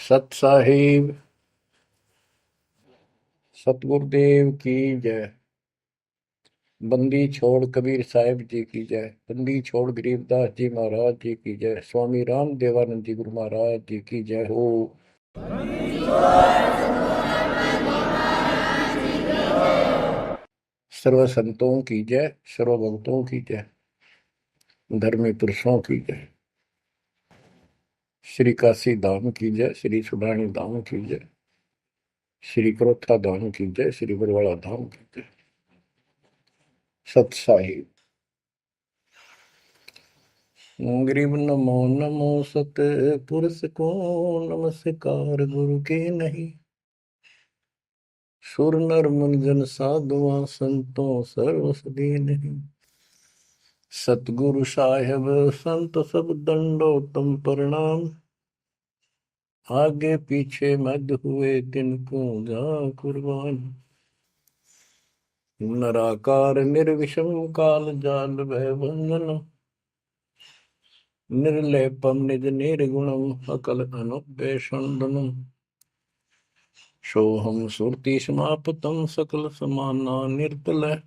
सत साहिब सतगुरुदेव की जय। बंदी छोड़ कबीर साहिब जी की जय। बंदी छोड़ गरीबदास जी महाराज जी की जय। स्वामी राम देवानंद जी गुरु महाराज जी की जय हो। सर्व संतों की जय, सर्व भक्तों की जय, धर्मी पुरुषों की जय। श्री काशी धाम की जय, श्री सुडानी धाम की जय, श्री क्रोथा धाम की जय, श्री बरवाड़ा धाम की जय। सत साहिब गरीब नमो नमो सत पुरुष को नमस्कार गुरु के नहीं। सुर नर मुनिजन साधुआ संतों सर्वसदी नहीं। सतगुरु साहेब संत सब दंडो तुम प्रणाम। आगे पीछे मध्य हुए तिनको जा कुर्बान। नराकार निर्विषम काल जाल भय बंधन। निर्लेपम निज निर्गुणम अकल अनुपेषणम। सोहम सुरति समापतम सकल समाना निर्तल।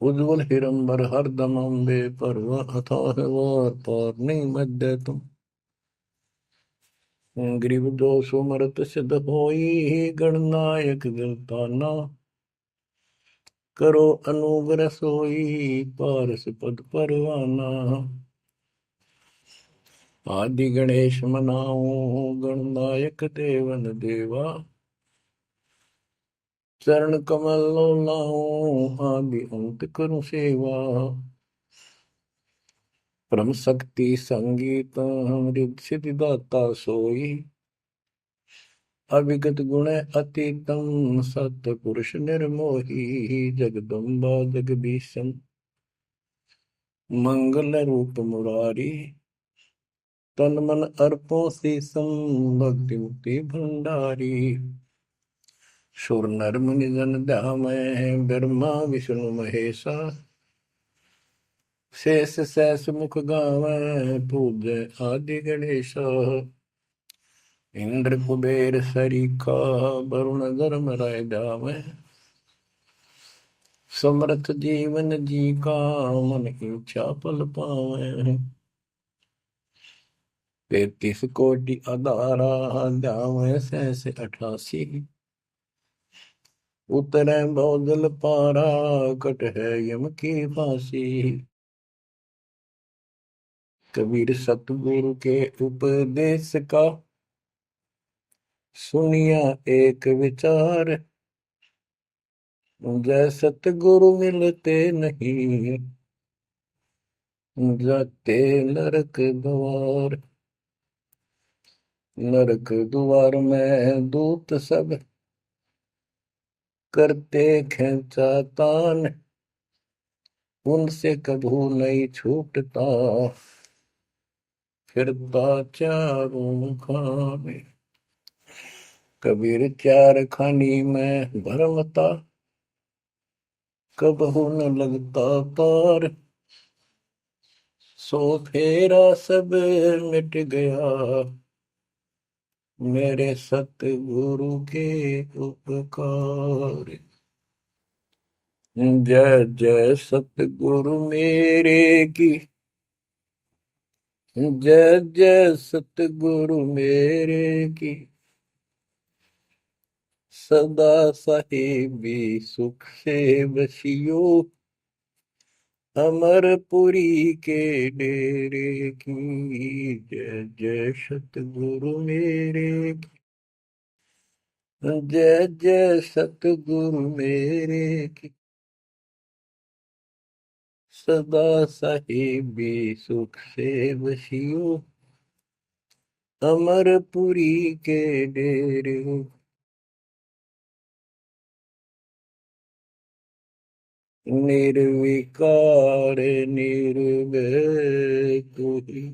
उज्ज्वल हिरंबर हरदम अम्बे पर्व अथाह वार पार नहीं मध्य तुम। ग्रीव दोष मरत सिद्ध होई गणनायक गिरताना। करो अनुग्रह सोई पारस पद परवाना। आदि गणेश मनाओ गणनायक देवन देवा। चरण कमल लाओ आदि अंत करूं सेवा। परम शक्ति संगीत अमृत सिद्धि दाता सोई। अविगत गुण अतीतम सत पुरुष निर्मोही। जगदम्बा जगदीशन मंगल रूप मुरारी। तन मन अर्पो शीसम भक्ति मुक्ति भंडारी। सुर नर मुनि जन ध्यामय ब्रह्मा विष्णु महेशा। शेष सहस मुख गावै पूज्य आदि गणेशा। इंद्र कुबेर सरीखा वरुण धर्म राय जावै। समर्थ जीवन जी का मन इच्छा फल पावै। 33 कोटि अदारा जावै सहस 88। उतरै बहुजल पारा कट है यम की फांसी। कबीर सतगुरु के उपदेश का सुनिया एक विचार। जय सतगुरु मिलते नहीं जाते नरक द्वार। नरक द्वार में दूत सब करते खेचा तान। उनसे कभू नहीं छूटता फिरता चारों खाने। कबीर चार खानी में भरमता कबहू न लगता पार। सो फेरा सब मिट गया मेरे सतगुरु के उपकार। जय जय सतगुरु मेरे की। जय जय सतगुरु मेरे की। सदा साहिबी सुख से बसियो। अमरपुरी के डेरे की। जय जय सतगुरु मेरे की। जय जय सतगुरु मेरे की। सदा साहिबी सुख से बसियो। अमरपुरी के डेरे। निर्विकार निर्भय तू ही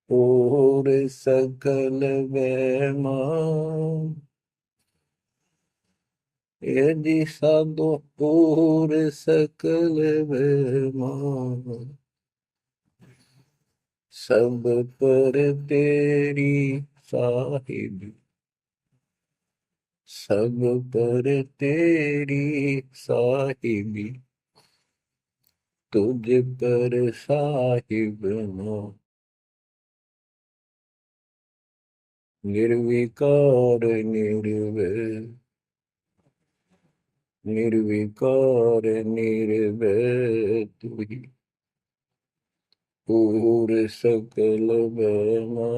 और सकल वैमा। यदि साधो और सकल वैमा। सब पर तेरी साहिबी, सब पर तेरी साहिबी, तुझ पर साहिब ना, निर्विकार निर्भय, निर्विकार निर्भय तू ही, पूर सकल बना,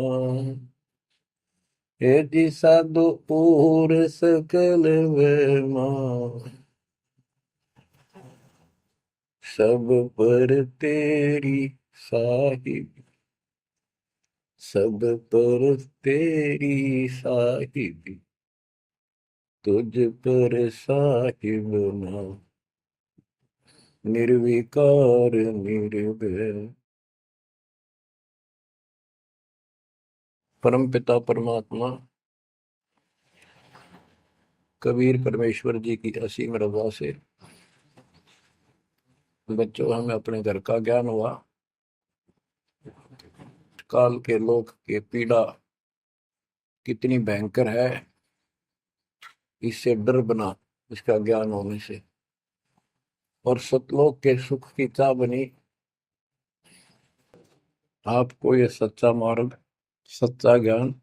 हे जी साधु पूर सकल बना, सब पर तेरी साहिब, सब पर तेरी साहिबी, तुझ पर साहिब ना, निर्विकार निर्भय। परम पिता परमात्मा कबीर परमेश्वर जी की असीम रजा से बच्चों हमें अपने घर का ज्ञान हुआ। काल के लोक के पीड़ा कितनी भयंकर है, इससे डर बना इसका ज्ञान होने से, और सतलोक के सुख की चाह बनी। आपको ये सच्चा मार्ग, सच्चा ज्ञान,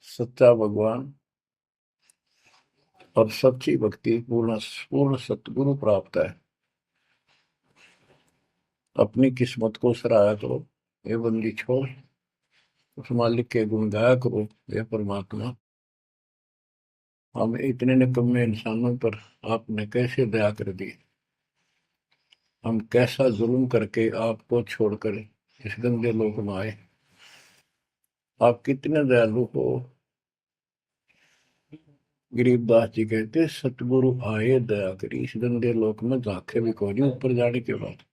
सच्चा भगवान और सच्ची भक्ति पूर्ण पूर्ण सतगुरु प्राप्त है। अपनी किस्मत को सराहा करो, ये बंदी छोड़, उस मालिक के गुण गाया करो। ये परमात्मा, हम इतने निकम्मे इंसानों पर आपने कैसे दया कर दी, हम कैसा जुल्म करके आपको छोड़कर इस गंदे लोक में आए। आप कितने दयालु हो। गरीबदास जी कहते सतगुरु आए दया करी, इस गंदे लोक में झांके भी कोई नहीं ऊपर जाने के बाद।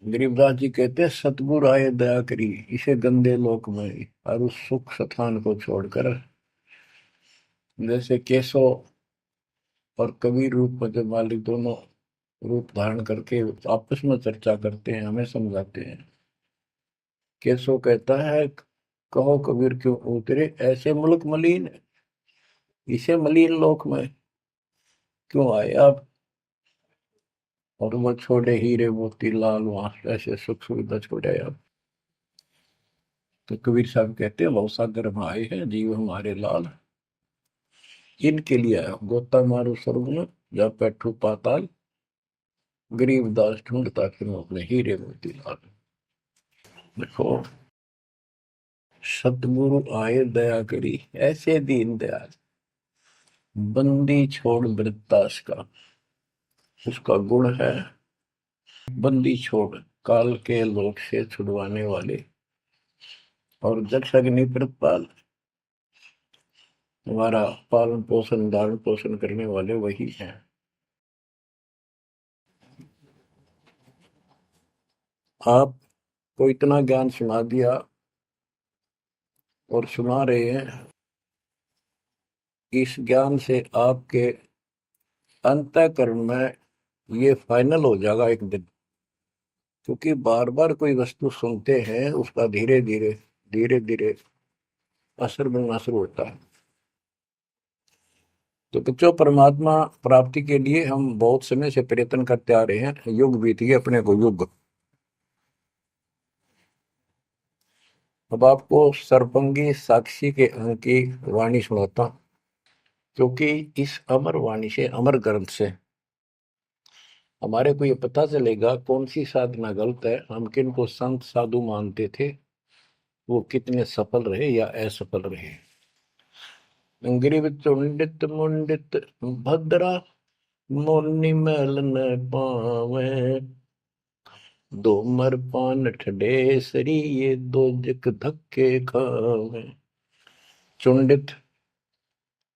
गरीबदास जी कहते सतगुरु आए दया करी इसे गंदे लोक में, और उस सुख स्थान को छोड़कर, जैसे केशव और कबीर रूप में जब मालिक दोनों रूप धारण करके आपस में चर्चा करते हैं, हमें समझाते हैं। केशव कहता है कहो कबीर क्यों उतरे ऐसे मुल्क मलिन, इसे मलिन लोक में क्यों आए आप, और वो छोड़े हीरे मोती लाल वहां ऐसे सुख सुविधा छोड़े आप। तो कबीर साहब कहते हैं भवसागर में आए हैं जीव हमारे लाल, इनके लिए आया गोता मारो स्वर्ग में जा बैठू पाताल, गरीब दास ढूंढता फिर अपने हीरे मोती लाल। देखो सतगुरु आए दया करी ऐसे दीन दयाल, बंदी छोड़ वृत्तास का उसका गुण है। बंदी छोड़ काल के लोक से छुड़वाने वाले, और जक्ष अग्नि प्रतपाल हमारा पालन पोषण धारण पोषण करने वाले वही हैं। आपको इतना ज्ञान सुना दिया और सुना रहे हैं, इस ज्ञान से आपके अंतःकरण में ये फाइनल हो जाएगा एक दिन। क्योंकि बार बार कोई वस्तु सुनते हैं उसका धीरे धीरे धीरे धीरे असर बनना शुरू होता है। तो बच्चों परमात्मा प्राप्ति के लिए हम बहुत समय से प्रयत्न करते आ रहे हैं, युग बीत गए अपने को युग। अब आपको सर्वंगी साक्षी के अंक की वाणी सुनाता हूं, क्योंकि इस अमर वाणी से अमर ग्रंथ से हमारे को ये पता चलेगा कौन सी साधना गलत है, हम किन को संत साधु मानते थे, वो कितने सफल रहे या असफल रहे। ग्रीव चुंडित मुंडित भद्रा, मोनि मैल न पावे, दो मर पान ठडे सरी ये दो जक धक्के खावे। चुंडित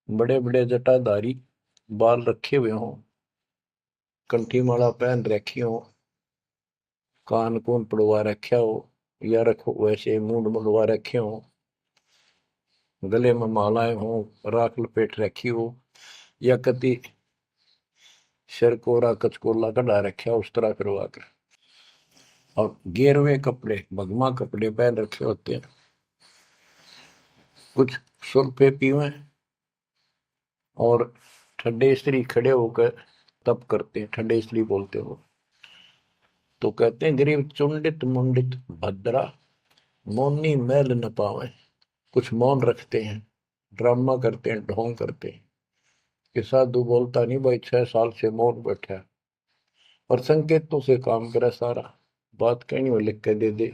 बड़े बड़े जटाधारी, बाल रखे हुए हों, कंठी माला पहन रखी हो, कान कून पड़वा रखा हो, या रखो वैसे मूंड मुंडवा रखे हो, गले में मालाएं हो, राख लपेट रखी हो, या कति सिर कोरा कचकोला कढ़ा रखा उस तरह करवा कर और गेरुए कपड़े भगवा कपड़े पहन रखे होते हैं, कुछ सुर्फे पीवे और ठंडे स्त्री खड़े होकर तप करते हैं, ठंडे स्त्री बोलते हो। तो कहते हैं गरीब चुंडित मुंडित भद्रा मौनी मैल न पावे। कुछ मौन रखते हैं, ड्रामा करते हैं, ढोंग करते हैं कि साधु बोलता नहीं भाई, 6 साल से मौन बैठा है, और संकेतों से काम करे सारा, बात कहनी हो लिख के दे दे,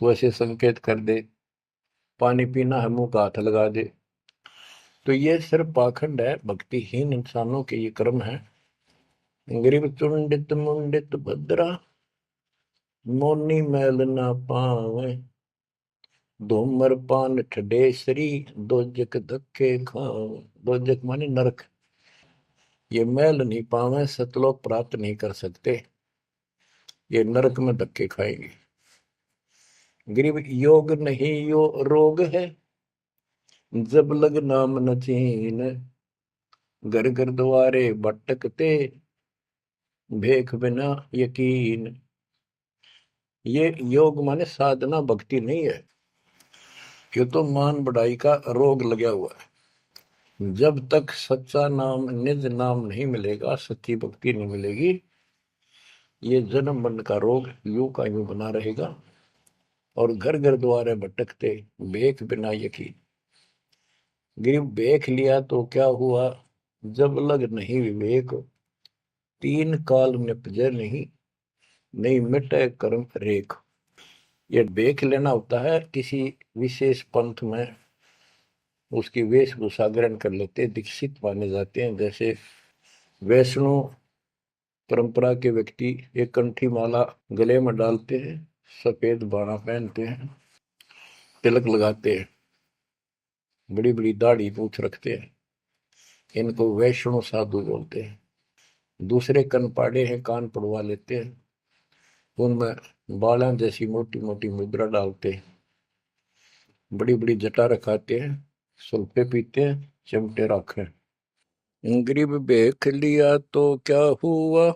वैसे संकेत कर दे, पानी पीना है मुंह का हाथ लगा दे। तो ये सिर्फ पाखंड है, भक्तिहीन इंसानों के ये कर्म है। गरीब चुंडित मुंडित भद्रा मौनी मैल ना पावे, धूमर पान ठडेसरी दोजक धक्के खावे। दोजक माने नरक। ये मैल नहीं पावे, सतलोक प्राप्त नहीं कर सकते, ये नरक में धक्के खाएंगे। गरीब योग नहीं यो रोग है, जब लग नाम न चीन, घर घर द्वारे भटकते भेख बिना यकीन। ये योग माने साधना भक्ति नहीं है, ये तो मान बढ़ाई का रोग लगा हुआ है। जब तक सच्चा नाम निज नाम नहीं मिलेगा, सच्ची भक्ति नहीं मिलेगी, ये जन्म मरण का रोग यूं का यूं बना रहेगा। और घर घर द्वारे भटकते भेख बिना यकीन। गिर भेख लिया तो क्या हुआ, जब लग नहीं विवेक, तीन काल निपजे नहीं, नहीं मिटे कर्म रेख। ये भेख लेना होता है, किसी विशेष पंथ में उसकी वेशभूषा ग्रहण कर लेते, दीक्षित माने जाते हैं। जैसे वैष्णो परंपरा के व्यक्ति एक कंठी माला गले में डालते हैं, सफेद बाणा पहनते हैं, तिलक लगाते हैं, बड़ी बड़ी दाढ़ी पूछ रखते हैं, इनको वैष्णो साधु बोलते हैं। दूसरे कनपाड़े हैं, कान पड़वा लेते हैं, उनमें बाला जैसी मोटी मोटी मुद्रा डालते हैं, बड़ी बड़ी जटा रखाते हैं, सुल्फे पीते हैं, चिमटे रखे। गरीब भेख लिया तो क्या हुआ,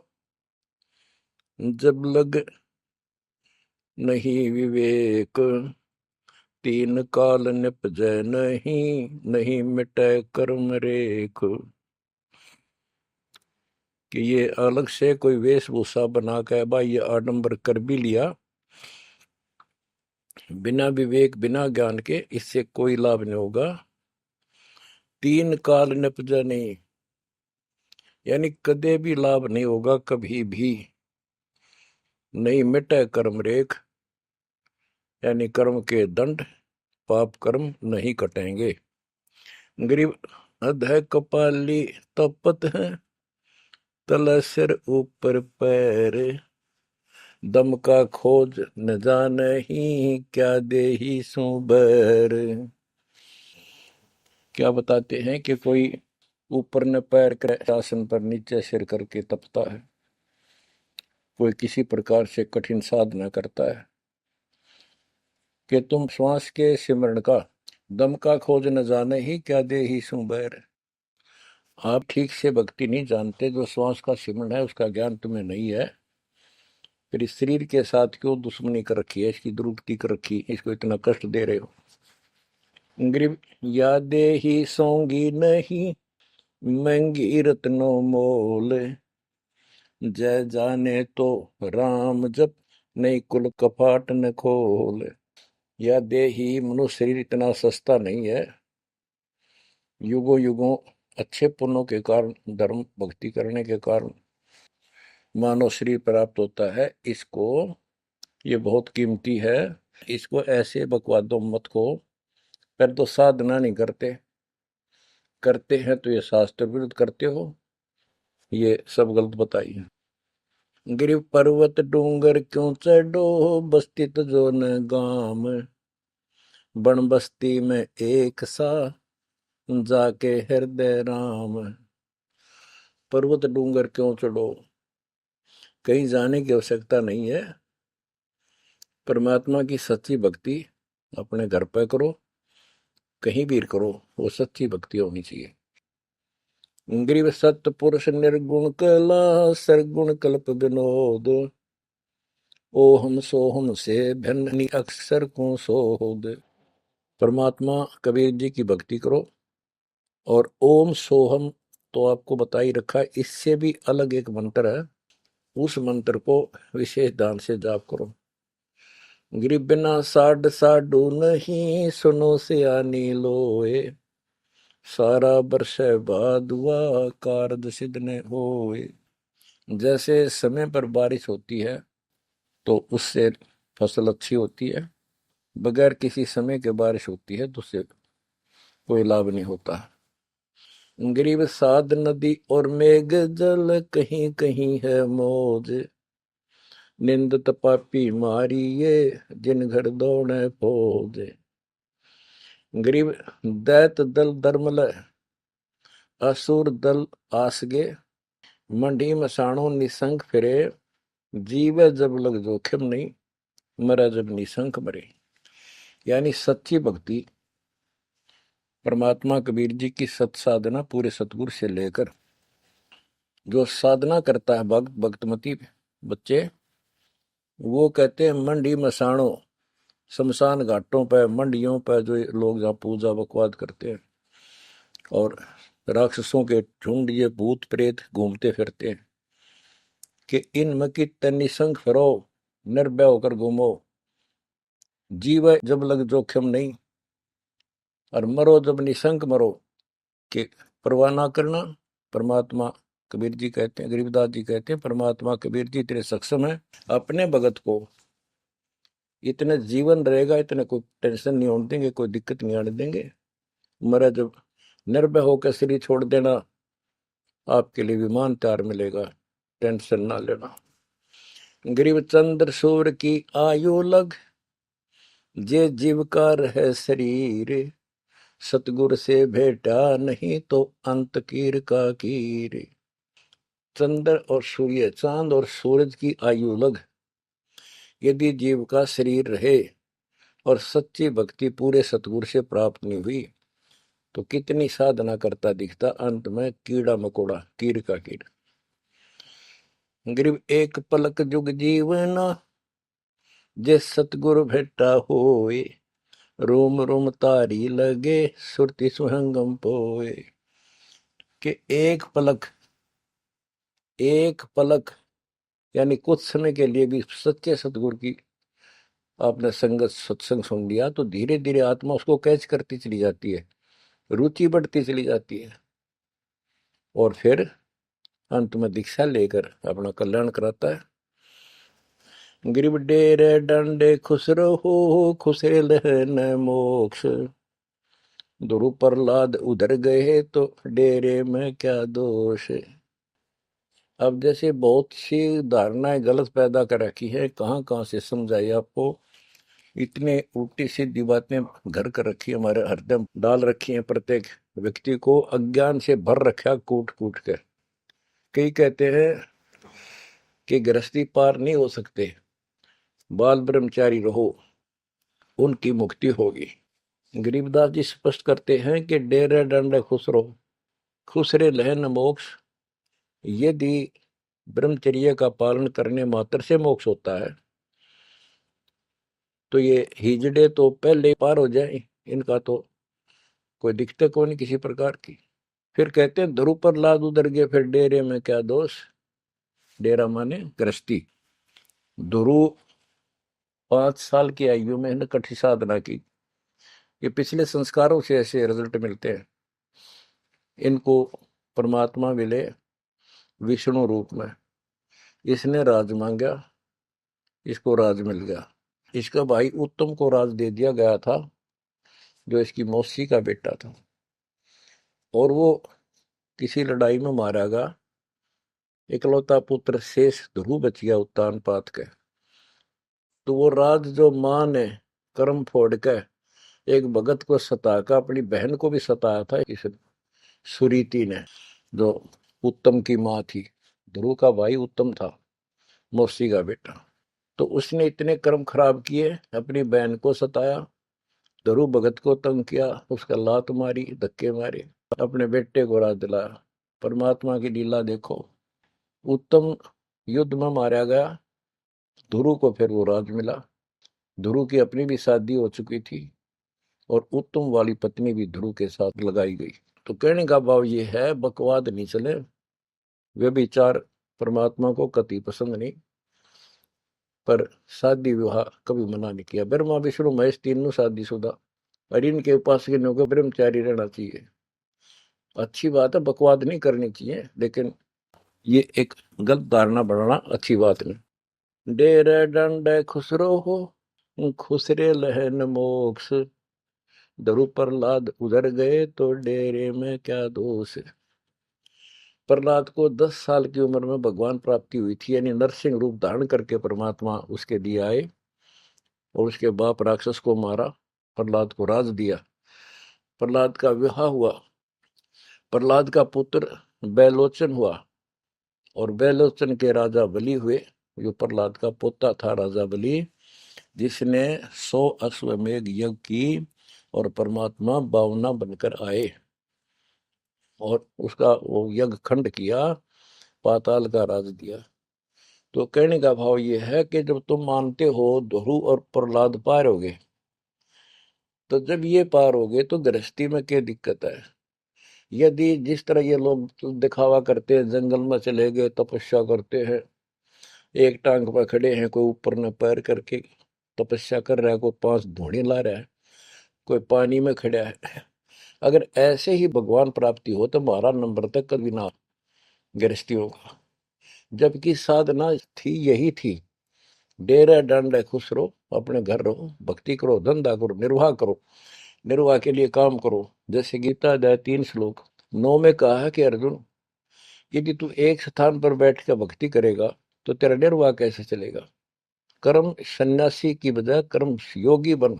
जब लग नहीं विवेक, तीन काल निपजै नहीं, नहीं मिटे कर्म रेख। कि ये अलग से कोई वेशभूषा बना के भाई ये आडंबर कर भी लिया, बिना विवेक बिना ज्ञान के इससे कोई लाभ नहीं होगा। तीन काल निपजा नहीं, यानी कदे भी लाभ नहीं होगा, कभी भी नहीं मिटे कर्म रेख, यानी कर्म के दंड पाप कर्म नहीं कटेंगे। गरीब अध कपाली तपत है, तल सिर ऊपर पैर, दम का खोज न जाने ही, क्या दे ही सुबर। क्या बताते हैं कि कोई ऊपर न पैर कर आसन पर नीचे सिर करके तपता है, कोई किसी प्रकार से कठिन साधना करता है, कि तुम श्वास के सिमरण का दम का खोज न जाने ही, क्या दे ही सुबैर। आप ठीक से भक्ति नहीं जानते, जो श्वास का सिमरण है उसका ज्ञान तुम्हें नहीं है, फिर इस शरीर के साथ क्यों दुश्मनी कर रखी है, इसकी दुरुक्ति कर रखी, इसको इतना कष्ट दे रहे हो। गरीब यादे ही सोंगी नहीं, महंगी रत्नों मोल, जय जाने तो राम जप, नहीं कुल कपाट न खोल। या दे ही मनुष्य शरीर इतना सस्ता नहीं है, युगों युगों अच्छे पुण्यों के कारण, धर्म भक्ति करने के कारण मानव शरीर प्राप्त होता है। इसको ये बहुत कीमती है, इसको ऐसे बकवादों मत को। पर तो साधना नहीं करते, करते हैं तो ये शास्त्र विरुद्ध करते हो, ये सब गलत बताइए। गिर पर्वत डूंगर क्यों चढ़ो, बस्ती तो जो न गाम, बन बस्ती में एक सा, जाके हृदय राम। पर्वत डूंगर क्यों चढ़ो, कहीं जाने की आवश्यकता नहीं है। परमात्मा की सच्ची भक्ति अपने घर पर करो, कहीं भी करो, वो सच्ची भक्ति होनी चाहिए। ग्रीव सत्य पुरुष निर्गुण कला, सरगुण कल्प विनोद, ओहम सोहम से भिन्न अक्सर को सोहद। परमात्मा कबीर जी की भक्ति करो। और ओम सोहम तो आपको बता ही रखा है, इससे भी अलग एक मंत्र है, उस मंत्र को विशेष ध्यान से जाप करो। गिरि बिना साड साडू नहीं, सुनो सियानी लोए। सारा बरस बादुआ, कारज सिद्ध न होए। जैसे समय पर बारिश होती है तो उससे फसल अच्छी होती है, बगैर किसी समय के बारिश होती है तो उससे कोई लाभ नहीं होता। गरीब साध नदी और मेघ जल, कहीं कहीं है मौज। निंदत पापी मारिये, जिन घर दौड़े फौज। गरीब दैत दल धर्मल, असुर दल आसगे। मंडी मसाणों निसंग फिरे, जीव जब लग जोखिम नहीं, मरा जब निसंक मरे। यानी सच्ची भक्ति, परमात्मा कबीर जी की सत साधना पूरे सतगुरु से लेकर जो साधना करता है भक्त भक्तमती बच्चे, वो कहते हैं मंडी मसाणों, शमशान घाटों पर, मंडियों पर जो लोग जहाँ पूजा बकवाद करते हैं, और राक्षसों के झुंड ये भूत प्रेत घूमते फिरते हैं, कि इन मकी निसंग फिरो, निर्भय होकर घूमो, जीव जब लग जोखिम नहीं, और मरो जब निसंक मरो, कि परवाह ना करना। परमात्मा कबीर जी कहते हैं, गरीबदास जी कहते हैं, परमात्मा कबीर जी इतने सक्षम है, अपने भगत को इतने जीवन रहेगा, इतने कोई टेंशन नहीं होने देंगे, कोई दिक्कत नहीं आने देंगे। मरा जब निर्भय होकर शरीर छोड़ देना, आपके लिए विमान तैयार मिलेगा, टेंशन ना लेना। गरीब चंद्र सूर्य की आयु लग, जे जीव का रहे शरीर। सतगुर से भेटा नहीं, तो अंत कीर का कीर। चंद्र और सूर्य, चांद और सूरज की आयु लग, यदि जीव का शरीर रहे और सच्ची भक्ति पूरे सतगुरु से प्राप्त नहीं हुई, तो कितनी साधना करता दिखता, अंत में कीड़ा मकोड़ा, कीर का कीड़ा। गरीब एक पलक जुग जीवना, जे सतगुरु भेटा होए। रोम रोम तारी लगे, सुरति सुहंगम पोए। कि एक पलक यानी कुछ समय के लिए भी सच्चे सतगुरु की आपने संगत सत्संग सुन लिया, तो धीरे धीरे आत्मा उसको कैच करती चली जाती है, रुचि बढ़ती चली जाती है, और फिर अंत में दीक्षा लेकर अपना कल्याण कराता है। गिरिब डेरे डंडे खुश रहो, खुशे लहन मोक्ष। ध्रुव प्रहलाद उधर गए, तो डेरे में क्या दोष। अब जैसे बहुत सी धारणाएं गलत पैदा कर रखी है, कहाँ कहाँ से समझाई आपको। इतने उल्टी सीधी बातें घर कर रखी है, हमारे हृदय में डाल रखी है, प्रत्येक व्यक्ति को अज्ञान से भर रखा कूट कूट कर। कई कहते हैं कि गृहस्थी पार नहीं हो सकते, बाल ब्रह्मचारी रहो, उनकी मुक्ति होगी। गरीबदास जी स्पष्ट करते हैं कि डेरे डंडे खुश रहो, खुश रे लहन मोक्ष। यदि ब्रह्मचर्य का पालन करने मात्र से मोक्ष होता है, तो ये हिजड़े तो पहले पार हो जाए, इनका तो कोई दिक्कत को नहीं किसी प्रकार की। फिर कहते हैं ध्रुव पर लाद उधर गए, फिर डेरे में क्या दोष। डेरा माने गृहस्थी। ध्रुव 5 साल की आयु में इन्हें कठी साधना की, ये पिछले संस्कारों से ऐसे रिजल्ट मिलते हैं। इनको परमात्मा मिले विष्णु रूप में, इसने राज मांगा, इसको राज मिल गया। इसका भाई उत्तम को राज दे दिया गया था, जो इसकी मौसी का बेटा था, और वो किसी लड़ाई में मारा गया। इकलौता पुत्र शेष ध्रुव बच गया उत्तान पात के। तो वो राज जो मां ने कर्म फोड़ के एक भगत को सताकर अपनी बहन को भी सताया था, इस सुरीति ने, जो उत्तम की मां थी। ध्रुव का भाई उत्तम था, मौसी का बेटा। तो उसने इतने कर्म खराब किए, अपनी बहन को सताया, ध्रुव भगत को तंग किया, उसका लात मारी, धक्के मारे, अपने बेटे को राज दिलाया। परमात्मा की लीला देखो। उत्तम युद्ध में मारा गया, ध्रुव को फिर वो राज मिला। ध्रुव की अपनी भी शादी हो चुकी थी और उत्तम वाली पत्नी भी ध्रुव के साथ लगाई गई। तो कहने का भाव ये है, बकवाद नहीं चले, वे विचार परमात्मा को कति पसंद नहीं। पर शादी विवाह कभी मना नहीं किया। ब्रह्मा विष्णु महेश तीनों शादीशुदा, और इनके उपासकों को ब्रह्मचारी रहना चाहिए। अच्छी बात है, बकवाद नहीं करनी चाहिए, लेकिन ये एक गलत धारणा बनाना अच्छी बात नहीं। डेरे डंडे खुसरो हो, खुसरे लहन मोक्ष, दरु प्रहलाद उधर गए तो डेरे में क्या दोष। प्रहलाद को 10 साल की उम्र में भगवान प्राप्ति हुई थी, यानी नरसिंह रूप धारण करके परमात्मा उसके लिए आए और उसके बाप राक्षस को मारा, प्रहलाद को राज दिया। प्रहलाद का विवाह हुआ, प्रहलाद का पुत्र बैलोचन हुआ और बैलोचन के राजा बलि हुए। जो प्रहलाद का पोता था राजा बलि, जिसने 100 अश्वमेघ यज्ञ की और परमात्मा बावना बनकर आए और उसका वो यज्ञ खंड किया, पाताल का राज दिया। तो कहने का भाव ये है कि जब तुम मानते हो ध्रुव और प्रहलाद पार हो गए, तो जब ये पार हो गए तो गृहस्थी में क्या दिक्कत है। यदि जिस तरह ये लोग दिखावा करते हैं, जंगल में चले गए तपस्या करते हैं, एक टांग पर खड़े हैं, कोई ऊपर न पैर करके तपस्या कर रहा है, कोई 5 धूणी ला रहा है, कोई पानी में खड़ा है, अगर ऐसे ही भगवान प्राप्ति हो तो 12 नंबर तक कभी ना गृहस्थियों का। जबकि साधना थी यही थी, डेरा डंड खुश रहो, अपने घर रहो, भक्ति करो, धंधा करो, निर्वाह करो, निर्वाह के लिए काम करो। जैसे गीता अध्याय 3 श्लोक 9 में कहा है कि अर्जुन, यदि तू एक स्थान पर बैठ कर भक्ति करेगा तो तेरा निर्वाह कैसे चलेगा। कर्म सन्यासी की बजाय कर्म योगी बन,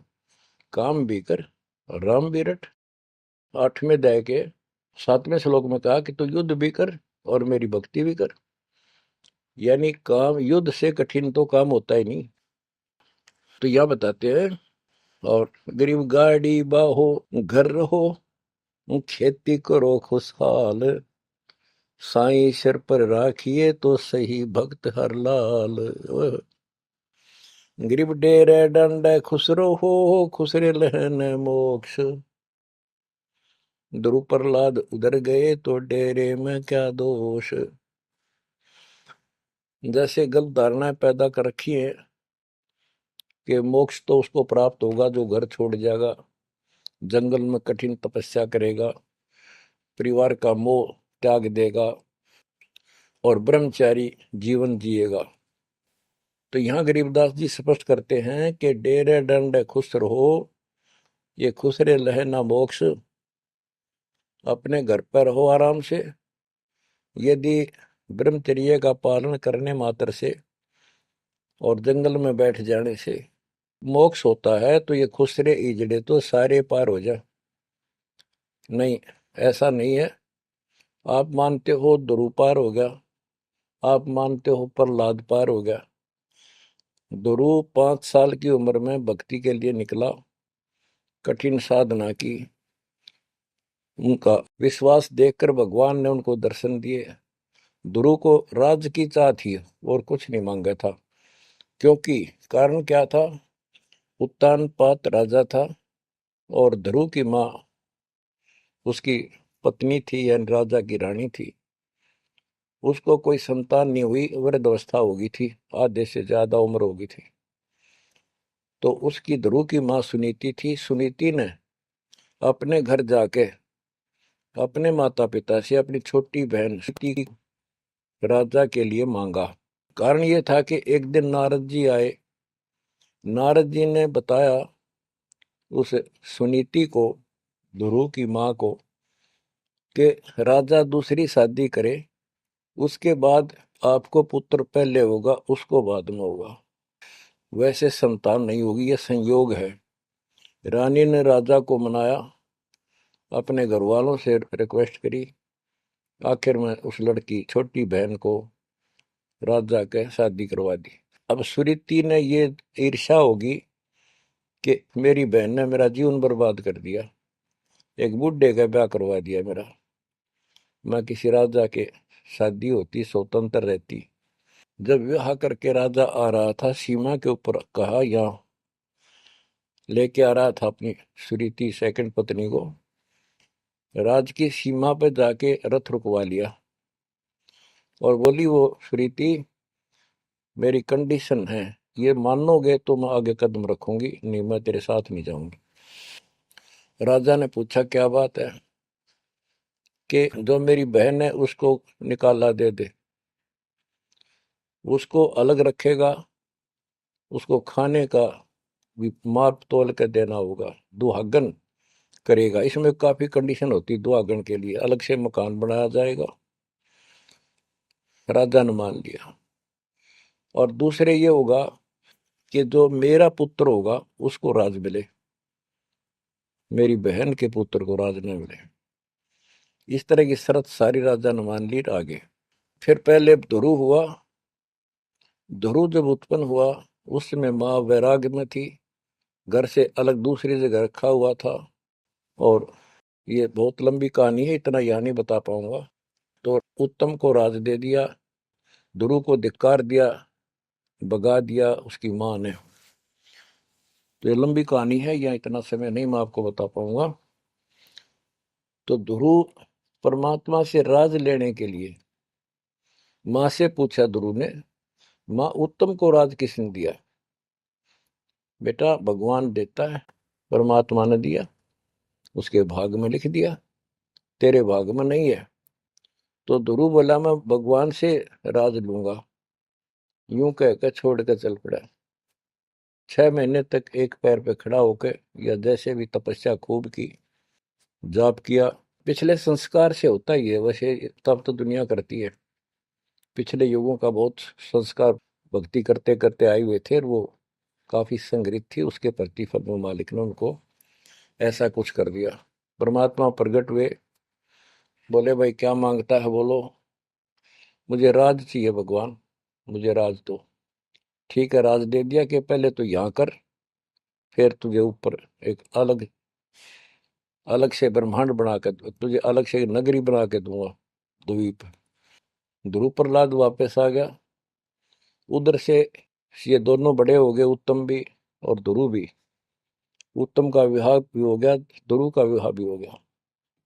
काम भी कर, राम भी रट। 8वें अध्याय के 7वें श्लोक में कहा कि तू युद्ध भी कर और मेरी भक्ति भी कर। यानी काम, युद्ध से कठिन तो काम होता ही नहीं। तो यह बताते हैं, और गरीब गाड़ी बाहो, घर रहो, खेती करो खुशहाल, साईं सिर पर राखिए तो सही भक्त हर लाल। गरीब डेरे डंड खुश रहो, खुसरे लहन मोक्ष, ध्रुव प्रहलाद उधर गए तो डेरे में क्या दोष। जैसे गलत धारणाएं पैदा कर रखी है कि मोक्ष तो उसको प्राप्त होगा जो घर छोड़ जाएगा, जंगल में कठिन तपस्या करेगा, परिवार का मोह त्याग देगा और ब्रह्मचारी जीवन जिएगा। तो यहाँ गरीबदास जी स्पष्ट करते हैं कि डेरे डंड खुश रहो, ये खुश रे लहे ना मोक्ष, अपने घर पर रहो आराम से। यदि ब्रह्मचर्य का पालन करने मात्र से और जंगल में बैठ जाने से मोक्ष होता है, तो ये खुसरे इजड़े तो सारे पार हो जा। नहीं, ऐसा नहीं है। आप मानते हो ध्रुव पार हो गया, आप मानते हो प्रहलाद पार हो गया। ध्रुव 5 साल की उम्र में भक्ति के लिए निकला, कठिन साधना की, उनका विश्वास देखकर भगवान ने उनको दर्शन दिए। ध्रुव को राज्य की चाह थी और कुछ नहीं मांगा था, क्योंकि कारण क्या था, उत्तानपाद राजा था और ध्रुव की माँ उसकी पत्नी थी, यानी राजा की रानी थी। उसको कोई संतान नहीं हुई, वृद्धावस्था हो गई थी, आधे से ज्यादा उम्र हो गई थी। तो उसकी ध्रुव की माँ सुनीति थी। सुनीति ने अपने घर जाके अपने माता पिता से अपनी छोटी बहन सुनीति राजा के लिए मांगा। कारण ये था कि एक दिन नारद जी आए, नारद जी ने बताया उस सुनीति को, ध्रुव की माँ को, कि राजा दूसरी शादी करे, उसके बाद आपको पुत्र पहले होगा, उसको बाद में होगा, वैसे संतान नहीं होगी, यह संयोग है। रानी ने राजा को मनाया, अपने घर वालों से रिक्वेस्ट करी, आखिर में उस लड़की छोटी बहन को राजा के शादी करवा दी। अब सुरीति ने ये ईर्ष्या होगी कि मेरी बहन ने मेरा जीवन बर्बाद कर दिया, एक बूढ़े का ब्याह करवा दिया मेरा, मैं किसी राजा के शादी होती, स्वतंत्र रहती। जब विवाह करके राजा आ रहा था सीमा के ऊपर, कहा यहाँ लेके आ रहा था अपनी सुरीति सेकंड पत्नी को, राज की सीमा पे जाके रथ रुकवा लिया और बोली, वो सुरीति मेरी कंडीशन है, ये मानोगे तो मैं आगे कदम रखूंगी, नहीं मैं तेरे साथ नहीं जाऊंगी। राजा ने पूछा क्या बात है, कि जो मेरी बहन है उसको निकाला दे दे, उसको अलग रखेगा, उसको खाने का भी माप तोल के देना होगा, दुहागन करेगा। इसमें काफी कंडीशन होती, दुहागन के लिए अलग से मकान बनाया जाएगा। राजा ने मान लिया। और दूसरे ये होगा कि जो मेरा पुत्र होगा उसको राज मिले, मेरी बहन के पुत्र को राज न मिले। इस तरह की शर्त सारी राजा ने मान ली। आगे फिर पहले ध्रुव हुआ। ध्रुव जब उत्पन्न हुआ उस समय माँ वैराग्य में थी, घर से अलग दूसरी जगह रखा हुआ था। और ये बहुत लंबी कहानी है, इतना यहाँ नहीं बता पाऊंगा। तो उत्तम को राज दे दिया, ध्रुव को धिक्कार दिया, भगा दिया उसकी माँ ने। तो ये लंबी कहानी है, यहाँ इतना समय नहीं मैं आपको बता पाऊंगा। तो ध्रुव परमात्मा से राज लेने के लिए माँ से पूछा ध्रुव ने, माँ उत्तम को राज किसने दिया? बेटा भगवान देता है, परमात्मा ने दिया, उसके भाग में लिख दिया, तेरे भाग में नहीं है। तो ध्रुव बोला मैं भगवान से राज लूंगा। यूं कहकर छोड़ कर चल पड़ा। 6 महीने तक एक पैर पे खड़ा होकर, या जैसे भी तपस्या खूब की, जाप किया। पिछले संस्कार से होता ही है वैसे, तब तो दुनिया करती है। पिछले युगों का बहुत संस्कार भक्ति करते करते आए हुए थे, और वो काफी संग्रहित थी, उसके प्रतिफल में मालिक ने उनको ऐसा कुछ कर दिया। परमात्मा प्रकट हुए, बोले भाई क्या मांगता है बोलो। मुझे राज चाहिए भगवान, मुझे राज दो। ठीक है, राज दे दिया कि पहले तो यहाँ कर, फिर तुझे ऊपर एक अलग अलग से ब्रह्मांड बना के, तुझे अलग से नगरी बना के दूंगा, द्वीप। ध्रुव प्रहलाद वापस आ गया उधर से। ये दोनों बड़े हो गए, उत्तम भी और ध्रुव भी। उत्तम का विवाह भी हो गया, ध्रुव का विवाह भी हो गया।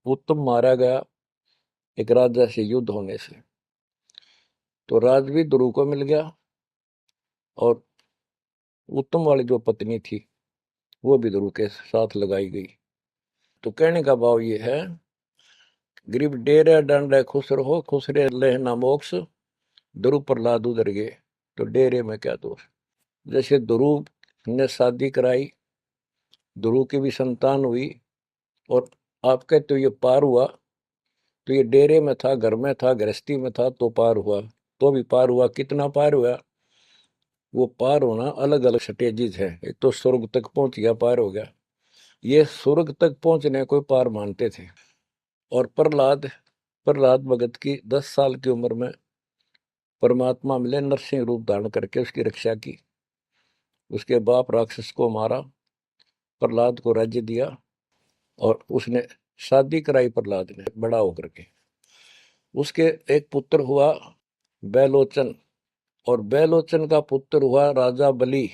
उत्तम मारा गया एक राजा से युद्ध होने से, तो राज भी ध्रुव को मिल गया, और उत्तम वाली जो पत्नी थी वो भी ध्रुव के साथ लगाई गई। तो कहने का भाव ये है, गरीब डेरे डंडे खुश रहो, खुश रे लेना मोक्ष, ध्रुव प्रहलाद उधर गए, तो डेरे में क्या दोष। जैसे ध्रुव ने शादी कराई, ध्रुव की भी संतान हुई, और आपके तो ये पार हुआ, तो ये डेरे में था, घर में था, गृहस्थी में था, तो पार हुआ। तो भी पार हुआ, कितना पार हुआ? वो पार होना अलग अलग स्टेजेस है। एक तो स्वर्ग तक पहुंच गया, पार हो गया। ये स्वर्ग तक पहुंचने को पार मानते थे। और प्रहलाद प्रहलाद भगत की 10 साल की उम्र में परमात्मा मिले, नरसिंह रूप धारण करके उसकी रक्षा की। उसके बाप राक्षस को मारा, प्रहलाद को राज्य दिया, और उसने शादी कराई प्रहलाद ने बड़ा होकर के। उसके एक पुत्र हुआ बैलोचन, और बैलोचन का पुत्र हुआ राजा बलि,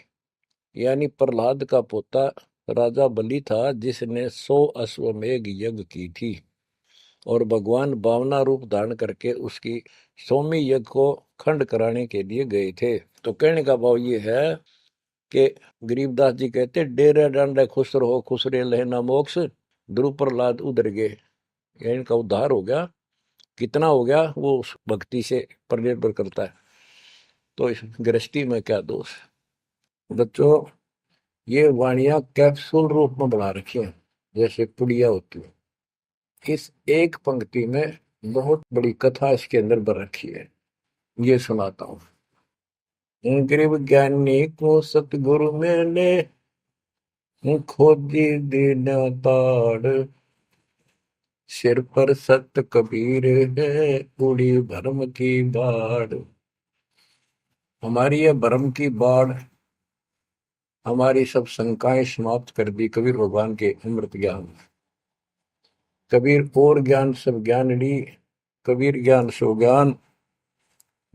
यानी प्रहलाद का पोता राजा बलि था, जिसने 100 अश्वमेघ यज्ञ की थी। और भगवान बावना रूप धारण करके उसकी 100वीं यज्ञ को खंड कराने के लिए गए थे। तो कहने का भाव ये है कि गरीबदास जी कहते, डेरे डांडे खुश रहो, खुश रे लेना मोक्ष, ध्रुव प्रहलाद उधर गए। इनका उद्धार हो गया। कितना हो गया वो उस भक्ति से पर निर्भर करता है। तो इस गृहस्थी में क्या दोष। बच्चों, ये वाणियां कैप्सूल रूप में बना रखी हैं, जैसे पुड़िया होती है। इस एक पंक्ति में बहुत बड़ी कथा इसके अंदर भर रखी है। ये सुनाता हूँ। गरीब ज्ञानी को सतगुरु मिले, खोजी दीन ताड़, सिर पर सत कबीर है, उड़ी भरम की बाढ़। हमारी यह भरम की बाढ़, हमारी सब शंकाएं समाप्त कर दी कबीर भगवान के अमृत ज्ञान। कबीर और ज्ञान सब ज्ञान ली, कबीर ज्ञान सो ज्ञान,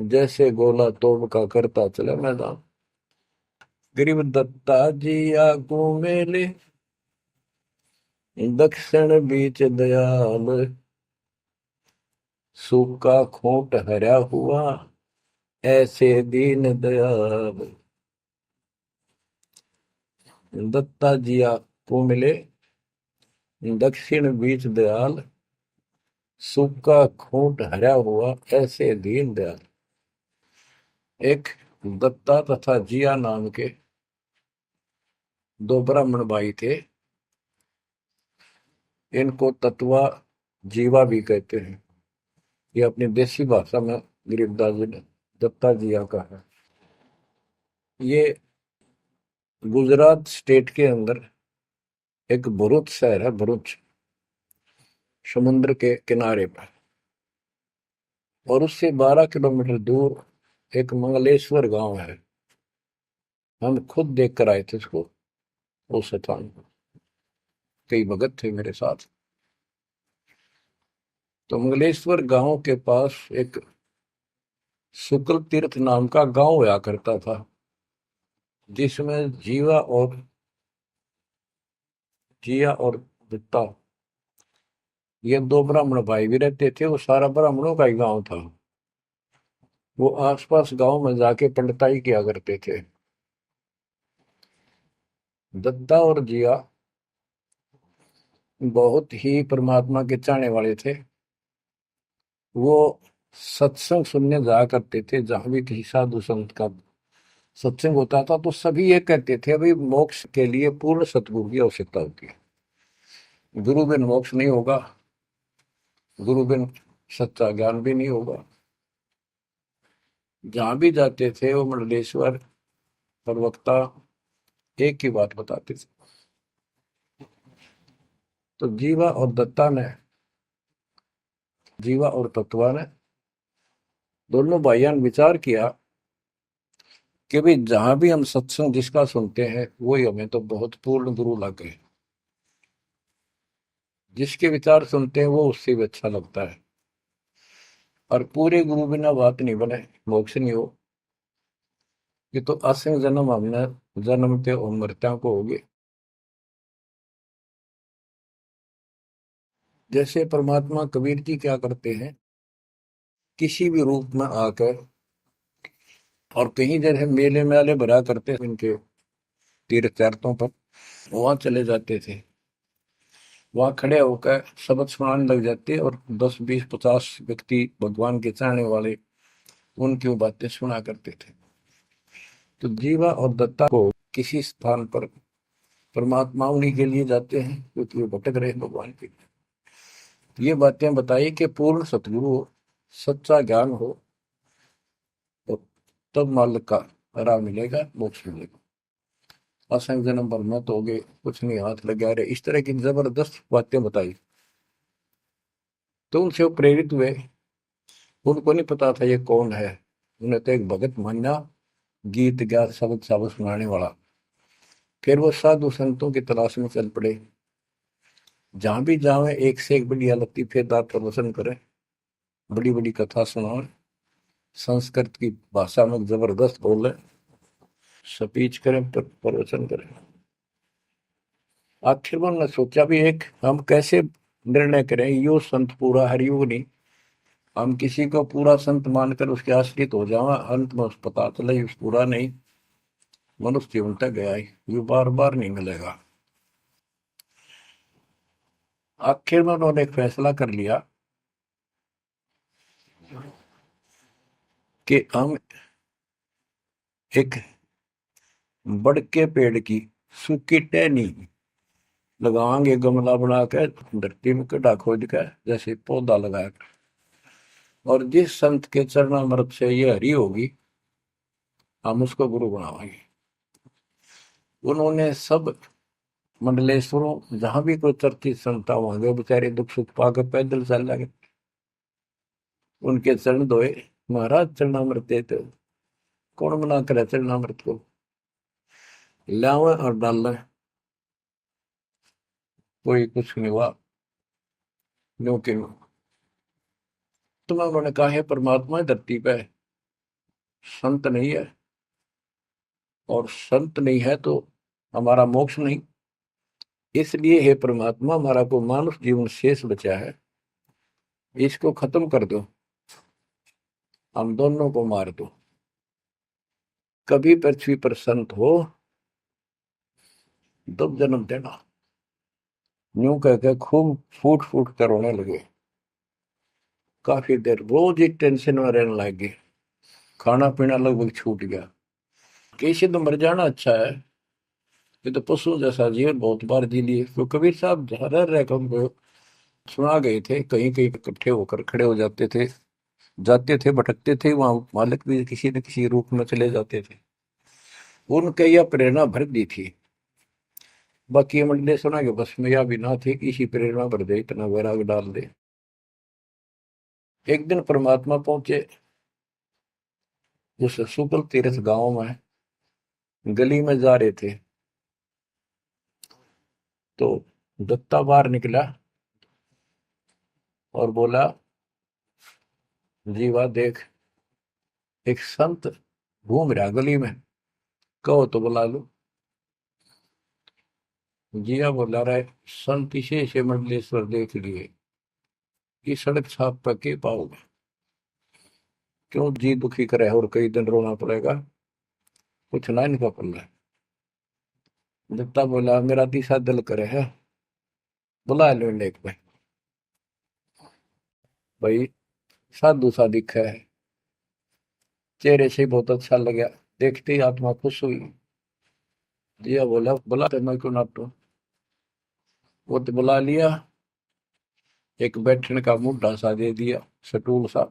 जैसे गोला तोड़ का करता चले मैदान। गरीब दत्ता जी आगू मेले, दक्षिण बीच दयाल, सूखा खूंट हरा हुआ, ऐसे दीन दयाल। दत्ता जी आगू मिले, दक्षिण बीच दयाल, सूखा खूंट हरा हुआ, ऐसे दीन दयाल। एक दत्ता तथा जिया नाम के दो ब्राह्मण भाई थे। इनको तत्वा जीवा भी कहते हैं। ये अपनी देसी भाषा में गरीबदास जी ने दत्ता जिया का है। ये गुजरात स्टेट के अंदर एक भरूच शहर है, भरूच, समुद्र के किनारे पर। और उससे 12 किलोमीटर दूर एक मंगलेश्वर गांव है। हम खुद देख कर आए थे उसको, उस स्थान को। कई भगत थे मेरे साथ। तो मंगलेश्वर गांव के पास एक शुक्ल तीर्थ नाम का गांव हुआ करता था, जिसमें जिया और दत्ता, ये दो ब्राह्मण भाई भी रहते थे। वो सारा ब्राह्मणों का ही गांव था। वो आसपास गांव में जाके पंडिताई किया करते थे। दत्ता और जिया बहुत ही परमात्मा के चाहने वाले थे। वो सत्संग सुनने जाया करते थे। जहां भी किसी साधु संत का सत्संग होता था तो सभी ये कहते थे अभी मोक्ष के लिए पूर्ण सतगुरु की आवश्यकता होती है। गुरु बिन मोक्ष नहीं होगा, गुरु बिन सच्चा ज्ञान भी नहीं होगा। जहां भी जाते थे वो मंडलेश्वर प्रवक्ता एक ही बात बताते थे। तो जीवा और तत्वा ने दोनों भाइयों ने विचार किया कि भाई जहां भी हम सत्संग जिसका सुनते हैं वही हमें तो बहुत पूर्ण गुरु लगे। जिसके विचार सुनते हैं वो उससे भी अच्छा लगता है। और पूरे गुरु बिना बात नहीं बने, मोक्ष नहीं हो। ये तो असंग जन्म हमने जन्मते और मरत्या को होगे। जैसे परमात्मा कबीर जी क्या करते हैं, किसी भी रूप में आकर और कहीं जगह मेले मेले भरा करते हैं इनके तीर्थ तीर्थों पर, वहां चले जाते थे। वहां खड़े होकर शब्द सुनाने लग जाते और 10 20 50 व्यक्ति भगवान के चाहने वाले उनकी बातें सुना करते थे। तो जीवा और दत्ता को किसी स्थान पर परमात्मा उन्हीं के लिए जाते हैं क्योंकि वो भटक रहे हैं भगवान के। ये बातें बताई कि पूर्ण सतगुरु हो, सच्चा ज्ञान हो, तो तब मालिक का राह मिलेगा, मोक्ष मिलेगा। असंग जन्म पर मत हो गए, कुछ नहीं हाथ लगा रहे, इस तरह की जबरदस्त बातें बताई। तो उनसे वो प्रेरित हुए। उनको नहीं पता था ये कौन है। उन्हें तो एक भगत मान्या, गीत गा शब्द शब्द सुनाने वाला। फिर वो साधु संतों की तलाश में चल पड़े। जहां भी जावे एक से एक बढ़िया लतीफेदार प्रवचन करे, बड़ी बड़ी कथा सुनाए, संस्कृत की भाषा में जबरदस्त बोले, स्पीच करें, प्रवचन करें। आखिर में उन्होंने सोचा भी एक हम कैसे निर्णय करें, यो संत पूरा हरियो नहीं। हम किसी को पूरा संत मानकर उसके आश्रित हो जावा, अंत में उस पता चले उस पूरा नहीं, मनुष्य जीवन तक गया ही, ये बार बार नहीं मिलेगा। आखिर में उन्होंने एक फैसला कर लिया कि हम एक बड़ के पेड़ की सूखी टहनी लगाएंगे, गमला बना के धरती में गड्ढा खोद के जैसे पौधा लगाया। और जिस संत के चरणामृत से ये हरी होगी, हम उसको गुरु बनाएंगे। उन्होंने सब मंडलेश्वरों जहां भी कोई चर्चित संत होंगे, बेचारे दुख सुख पाकर पैदल चल लगे, उनके चरण धोए। महाराज चरणामृत देते हो, कौन मना करे चरणामृत को, लावे और डाल। कोई कुछ नहीं हुआ। क्योंकि तुम्हें उन्होंने कहा है परमात्मा धरती पे है, संत नहीं है, और संत नहीं है तो हमारा मोक्ष नहीं। इसलिए हे परमात्मा, हमारा को मानुष जीवन शेष बचा है, इसको खत्म कर दो, हम दोनों को मार दो। कभी पृथ्वी पर संत हो तब जन्म देना। यूं कहकर खूब फूट फूट कर रोने लगे। काफी देर रोज ही टेंशन में रहने लगे, खाना पीना लगभग छूट गया। कैसे तो मर जाना अच्छा है, ये तो पशु जैसा जीवन बहुत बार जी लिए। तो कबीर साहब रह रह कर हमको सुना गए थे, कहीं कहीं इकट्ठे होकर खड़े हो जाते थे, भटकते थे, वहां मालिक भी किसी न किसी रूप में चले जाते थे। उनके यह प्रेरणा भर दी थी। बाकी मंडले सुना के बस में यह भी ना थी कि इसी प्रेरणा भर दे, इतना वैराग डाल दे। एक दिन परमात्मा पहुंचे उस सुकल तीर्थ गांव में, गली में जा रहे थे तो दत्ता बाहर निकला और बोला, जीवा देख, एक संत घूम रहा गली में, कहो तो बुला लो। जिया बोला रहा है, संत इसे से मंडलेश्वर देख लिए, ये सड़क छाप पर के पाओगे, क्यों जी दुखी करे और कई दिन रोना पड़ेगा, कुछ ना इनका पल्ला। दत्ता बोला, मेरा तीसरा दिल करे है, बुला लो इन्हें एक भाई। भाई साधु सा दिखा है, चेहरे से बहुत अच्छा लगा, देखते ही आत्मा खुश हुई। जिया बोला, बुला तो मैं क्यों नाटू। वो तो बुला लिया, एक बैठने का मुड्ढा सा दे दिया, सटूल सा।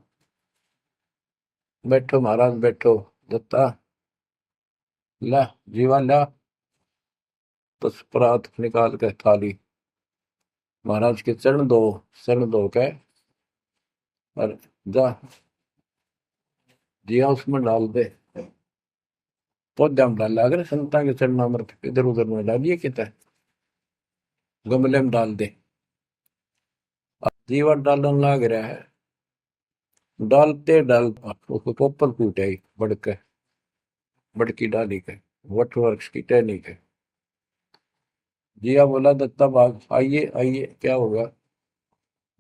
बैठो महाराज बैठो। दत्ता, ला जीवा ला, बस परात निकाल के थाली महाराज के चरण दो के, और जा जिया उसमें डाल दे। पौधा में डाल, अगर संता के चरण अमृत इधर उधर में डालिए, कितना गमले में डाल दे। अब जीवा डालन लाग रहा है, डालते उसको पोपल फूट आई बड़के, बड़की डाली के, वट वृक्ष की टहनी के। जिया बोला, दत्ता बाग आइए आइए, क्या होगा।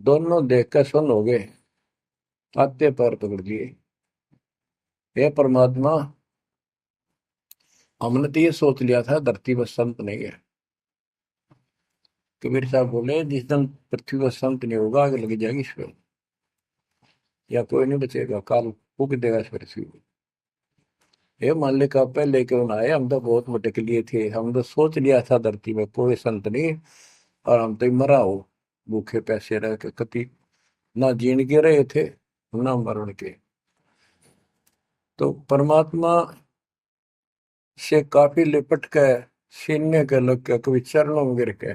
दोनों देख कर सुन हो गए, आते पैर पकड़ लिए। हे परमात्मा, हमने तो ये सोच लिया था धरती पर संत नहीं है। कबीर साहब बोले, जिस दिन पृथ्वी पर संत नहीं होगा, आग लग जाएगी इस पर, या कोई नहीं बचेगा, काल फूक देगा इस पृथ्वी को। ये मान का पहले क्यों ना आए, हम तो बहुत भटक लिए थे, हम तो सोच लिया था धरती में कोई संत नहीं, और हम तो मरा हो भूखे पैसे रह के, कति ना जीण के रहे थे ना मरण के। तो परमात्मा से काफी लिपट के, सीने के लग के, कभी चरणों में गिर के,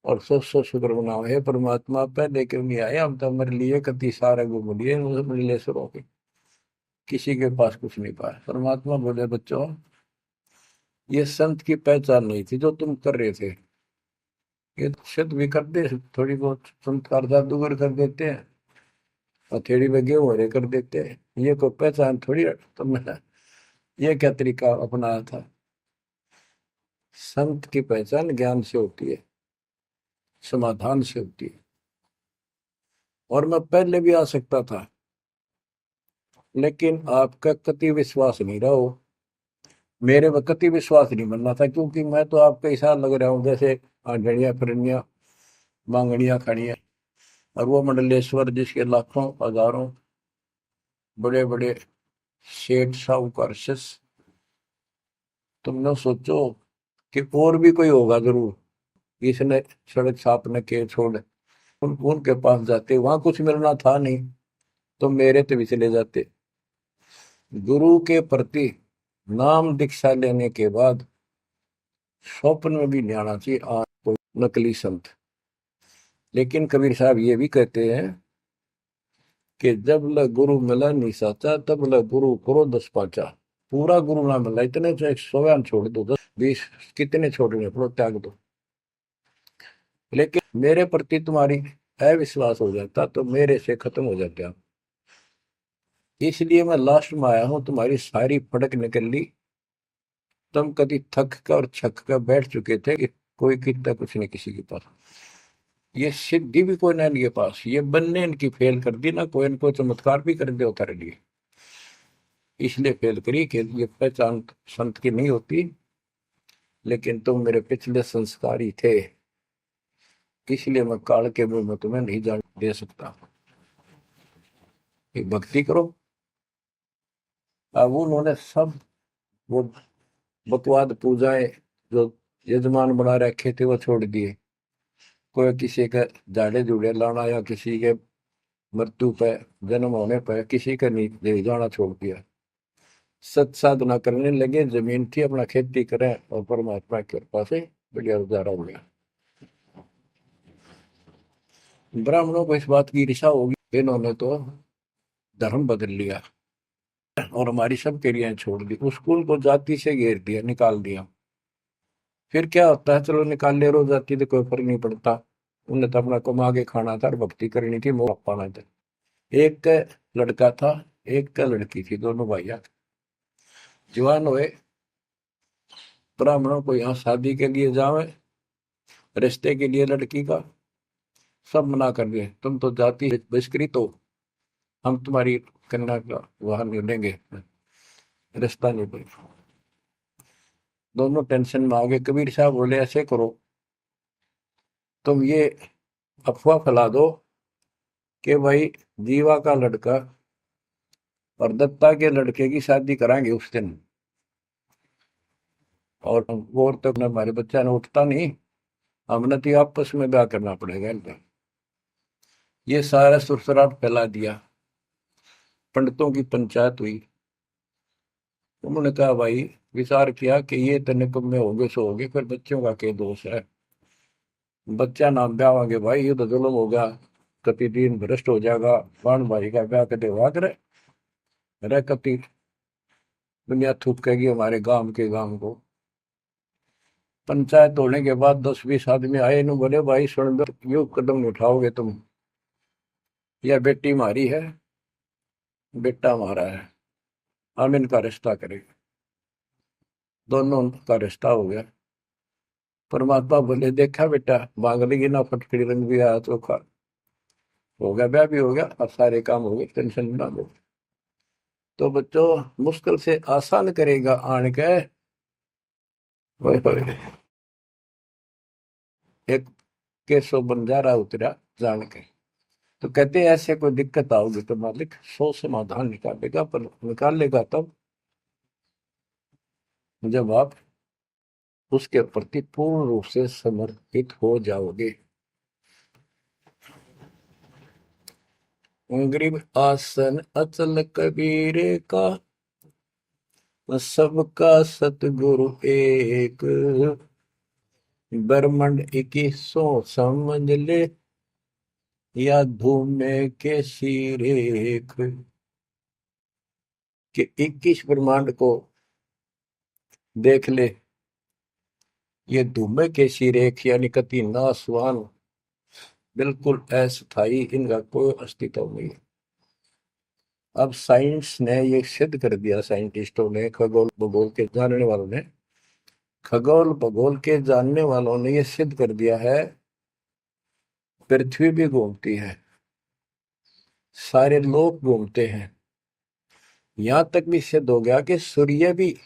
और सौ शुक्र मनाओ, हे परमात्मा पहले क्यों नहीं आए, हम तो हमारे लिए कति सारे घूम लिए मंडलेश्वरों के, किसी के पास कुछ नहीं पाया। परमात्मा बोले, बच्चों ये संत की पहचान नहीं थी जो तुम कर रहे थे, ये सिद्ध भी कर दे थोड़ी बहुत, चमत्कार जादूगर कर देते हैं, हथेड़ी में गेहूं हरे कर देते हैं, ये कोई पहचान थोड़ी तुमने ये क्या तरीका अपनाया था। संत की पहचान ज्ञान से होती है, समाधान से होती है। और मैं पहले भी आ सकता था, लेकिन आपका कति विश्वास नहीं रहा हो, मेरे में कति विश्वास नहीं बनना था, क्योंकि मैं तो आपका ऐसा लग रहा हूँ जैसे आंधड़िया फिरनिया मांगड़िया खड़िया, और वो मंडलेश्वर जिसके लाखों हजारों बड़े बड़े सेठ साहूकार शिष्य, तुमने सोचो कि और भी कोई होगा जरूर, इसने सड़क छापने के छोड़ उनके पास जाते, वहां कुछ मिलना था नहीं तो मेरे तो भी चले जाते। गुरु के प्रति नाम दीक्षा लेने के बाद स्वप्न में भी नहीं आना चाहिए आज कोई नकली संत। लेकिन कबीर साहब ये भी कहते हैं कि जब ल गुरु मिला नहीं साचा, तब ल गुरु करो 10 पाचा। पूरा गुरु ना मिला, इतने चाहे 100 छोड़ दो, 10 20 कितने छोड़ने पड़ो, त्याग दो, लेकिन मेरे प्रति तुम्हारी अविश्वास हो जाता तो मेरे से खत्म हो जाते आप। इसलिए मैं लास्ट में आया हूं, तुम्हारी सारी फड़क निकल ली। तुम कभी थक कर और छक कर बैठ चुके थे कि कोई कितना कुछ नहीं किसी के पास। ये सिद्धि भी कोई ना इनके पास, ये बनने इनकी फेल कर दी ना, कोई इनको चमत्कार भी कर दे उतारे लिए। इसलिए फेल करी कि ये पहचान संत की नहीं होती। लेकिन तुम मेरे पिछले संस्कारी थे, इसलिए मैं काल के मुंह में तुम्हें नहीं जान दे सकता। एक भक्ति करो। अब उन्होंने सब वो बकवाद पूजाएं जो यजमान बना रखे थे वो छोड़ दिए। कोई किसी का झाड़े झूड़े लाना या किसी के मृत्यु पे, जन्म होने पर किसी का नहीं ले जाना छोड़ दिया। सत साधना करने लगे, जमीन थी अपना खेती करें और परमात्मा की कृपा से बढ़िया गुजारा हो गया। ब्राह्मणों को इस बात की ईर्षा होगी, इन्होंने तो धर्म बदल लिया और हमारी सब क्रियाएं छोड़ दी, उस कुल को जाति से घेर दिया, निकाल दिया। फिर क्या होता है, चलो निकाल ले रो जाति तो कोई फर्क नहीं पड़ता। उन्हें तो अपना कमा के खाना था और भक्ति करनी थी, मोह पाना था। एक का लड़का था, एक का लड़की थी, दोनों भैया जवान हुए। ब्राह्मणों को यहाँ शादी के लिए जावे, रिश्ते के लिए लड़की का सब मना कर दिए, तुम तो जाति बहिष्कृत हो, हम तुम्हारी कन्या का वहां नहीं लेंगे, रिश्ता नहीं बनेगा। दोनों टेंशन में आ गए। कबीर साहब बोले ऐसे करो, तुम ये अफवाह फैला दो कि भाई जीवा का लड़का और दत्ता के लड़के की शादी कराएंगे उस दिन, और वो तो हमारे बच्चा ने उठता नहीं, हमने तो आपस में ब्याह करना पड़ेगा इनका। ये सारा सुरसराट फैला दिया। पंडितों की पंचायत हुई। उन्होंने कहा भाई, विचार किया कि ये तो निकम्मे में होंगे सो होंगे, फिर बच्चों का क्या दोष है। बच्चा नाम ब्याह भाई, ये तो जुल्म होगा, कति दिन भ्रष्ट हो जाएगा। बाण भाई का ब्याह कदे हुआ करे, रह कति दुनिया थूकेगी हमारे गांव को। पंचायत होने के बाद 10-20 आदमी आए, इन बोले भाई सुन दो, यो कदम नहीं उठाओगे तुम, यह बेटी हमारी है, बेटा हमारा है, हम इनका रिश्ता करेंगे। दोनों का रिश्ता हो गया। परमात्मा बोले देखा बेटा, मांग लेगी ना फटकड़ी रंग भी आया तो खा हो गया, ब्याह भी हो गया, अब सारे काम हो गए, टेंशन ना लो। तो बच्चों मुश्किल से आसान करेगा आन के, एक केसो बंजारा उतरा जान के। तो कहते हैं ऐसे कोई दिक्कत आओगी तो मालिक 100 समाधान निकालेगा, पर निकालेगा तब जब आप उसके प्रति पूर्ण रूप से समर्पित हो जाओगे। गरीब आसन अचल कबीरे का, सबका सतगुरु एक, ब्रह्मंड 2100 समझ ले, या धूमे के सिरेख। कि 21 ब्रह्मांड को देख ले, ये धूमे के सिरेख यानी कति नासवान, बिल्कुल अस्थाई, इनका कोई अस्तित्व नहीं। अब साइंस ने ये सिद्ध कर दिया, साइंटिस्टों ने, खगोल भूगोल के जानने वालों ने, खगोल भूगोल के जानने वालों ने ये सिद्ध कर दिया है, पृथ्वी भी घूमती है, सारे लोग घूमते हैं। यहां तक भी सिद्ध हो गया कि सूर्य भी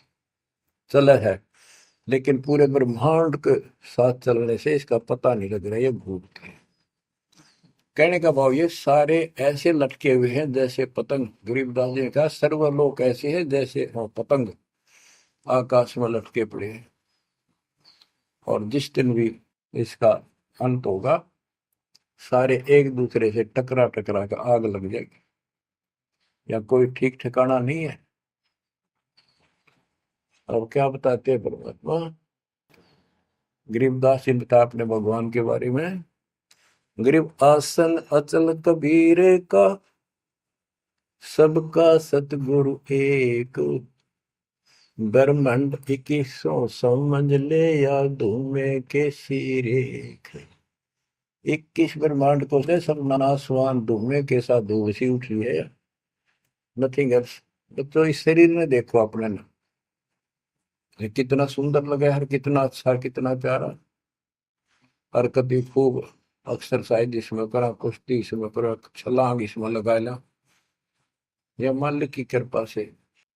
चला है, लेकिन पूरे ब्रह्मांड के साथ चलने से इसका पता नहीं लग रहा, ये घूमते हैं। कहने का भाव ये सारे ऐसे लटके हुए हैं जैसे पतंग। गरीबदास जी ने कहा सर्वलोक ऐसे है जैसे पतंग आकाश में लटके पड़े हैं, और जिस दिन भी इसका अंत होगा, सारे एक दूसरे से टकरा टकरा कर आग लग जाएगी, या कोई ठीक ठिकाना नहीं है। और क्या बताते हैं परमात्मा, गरीबदास जी बता अपने भगवान के बारे में, गरीब आसन अचल कबीर का, सबका सतगुरु एक, ब्रह्मंड 2100 समझ ले, या धूमे के सिरेख। 21 ब्रह्मांड को से सब नासवान धूमे के साथ धूसी उठ रही है। Nothing else. तो इस शरीर में देखो अपने ना, ये कितना सुंदर लगा है, कितना अच्छा, कितना प्यारा। हरकत खूब, एक्सरसाइज इसमें करा, कुश्ती इसमें करा, छलांग इसमें लगा ला। यह मालिक की कृपा से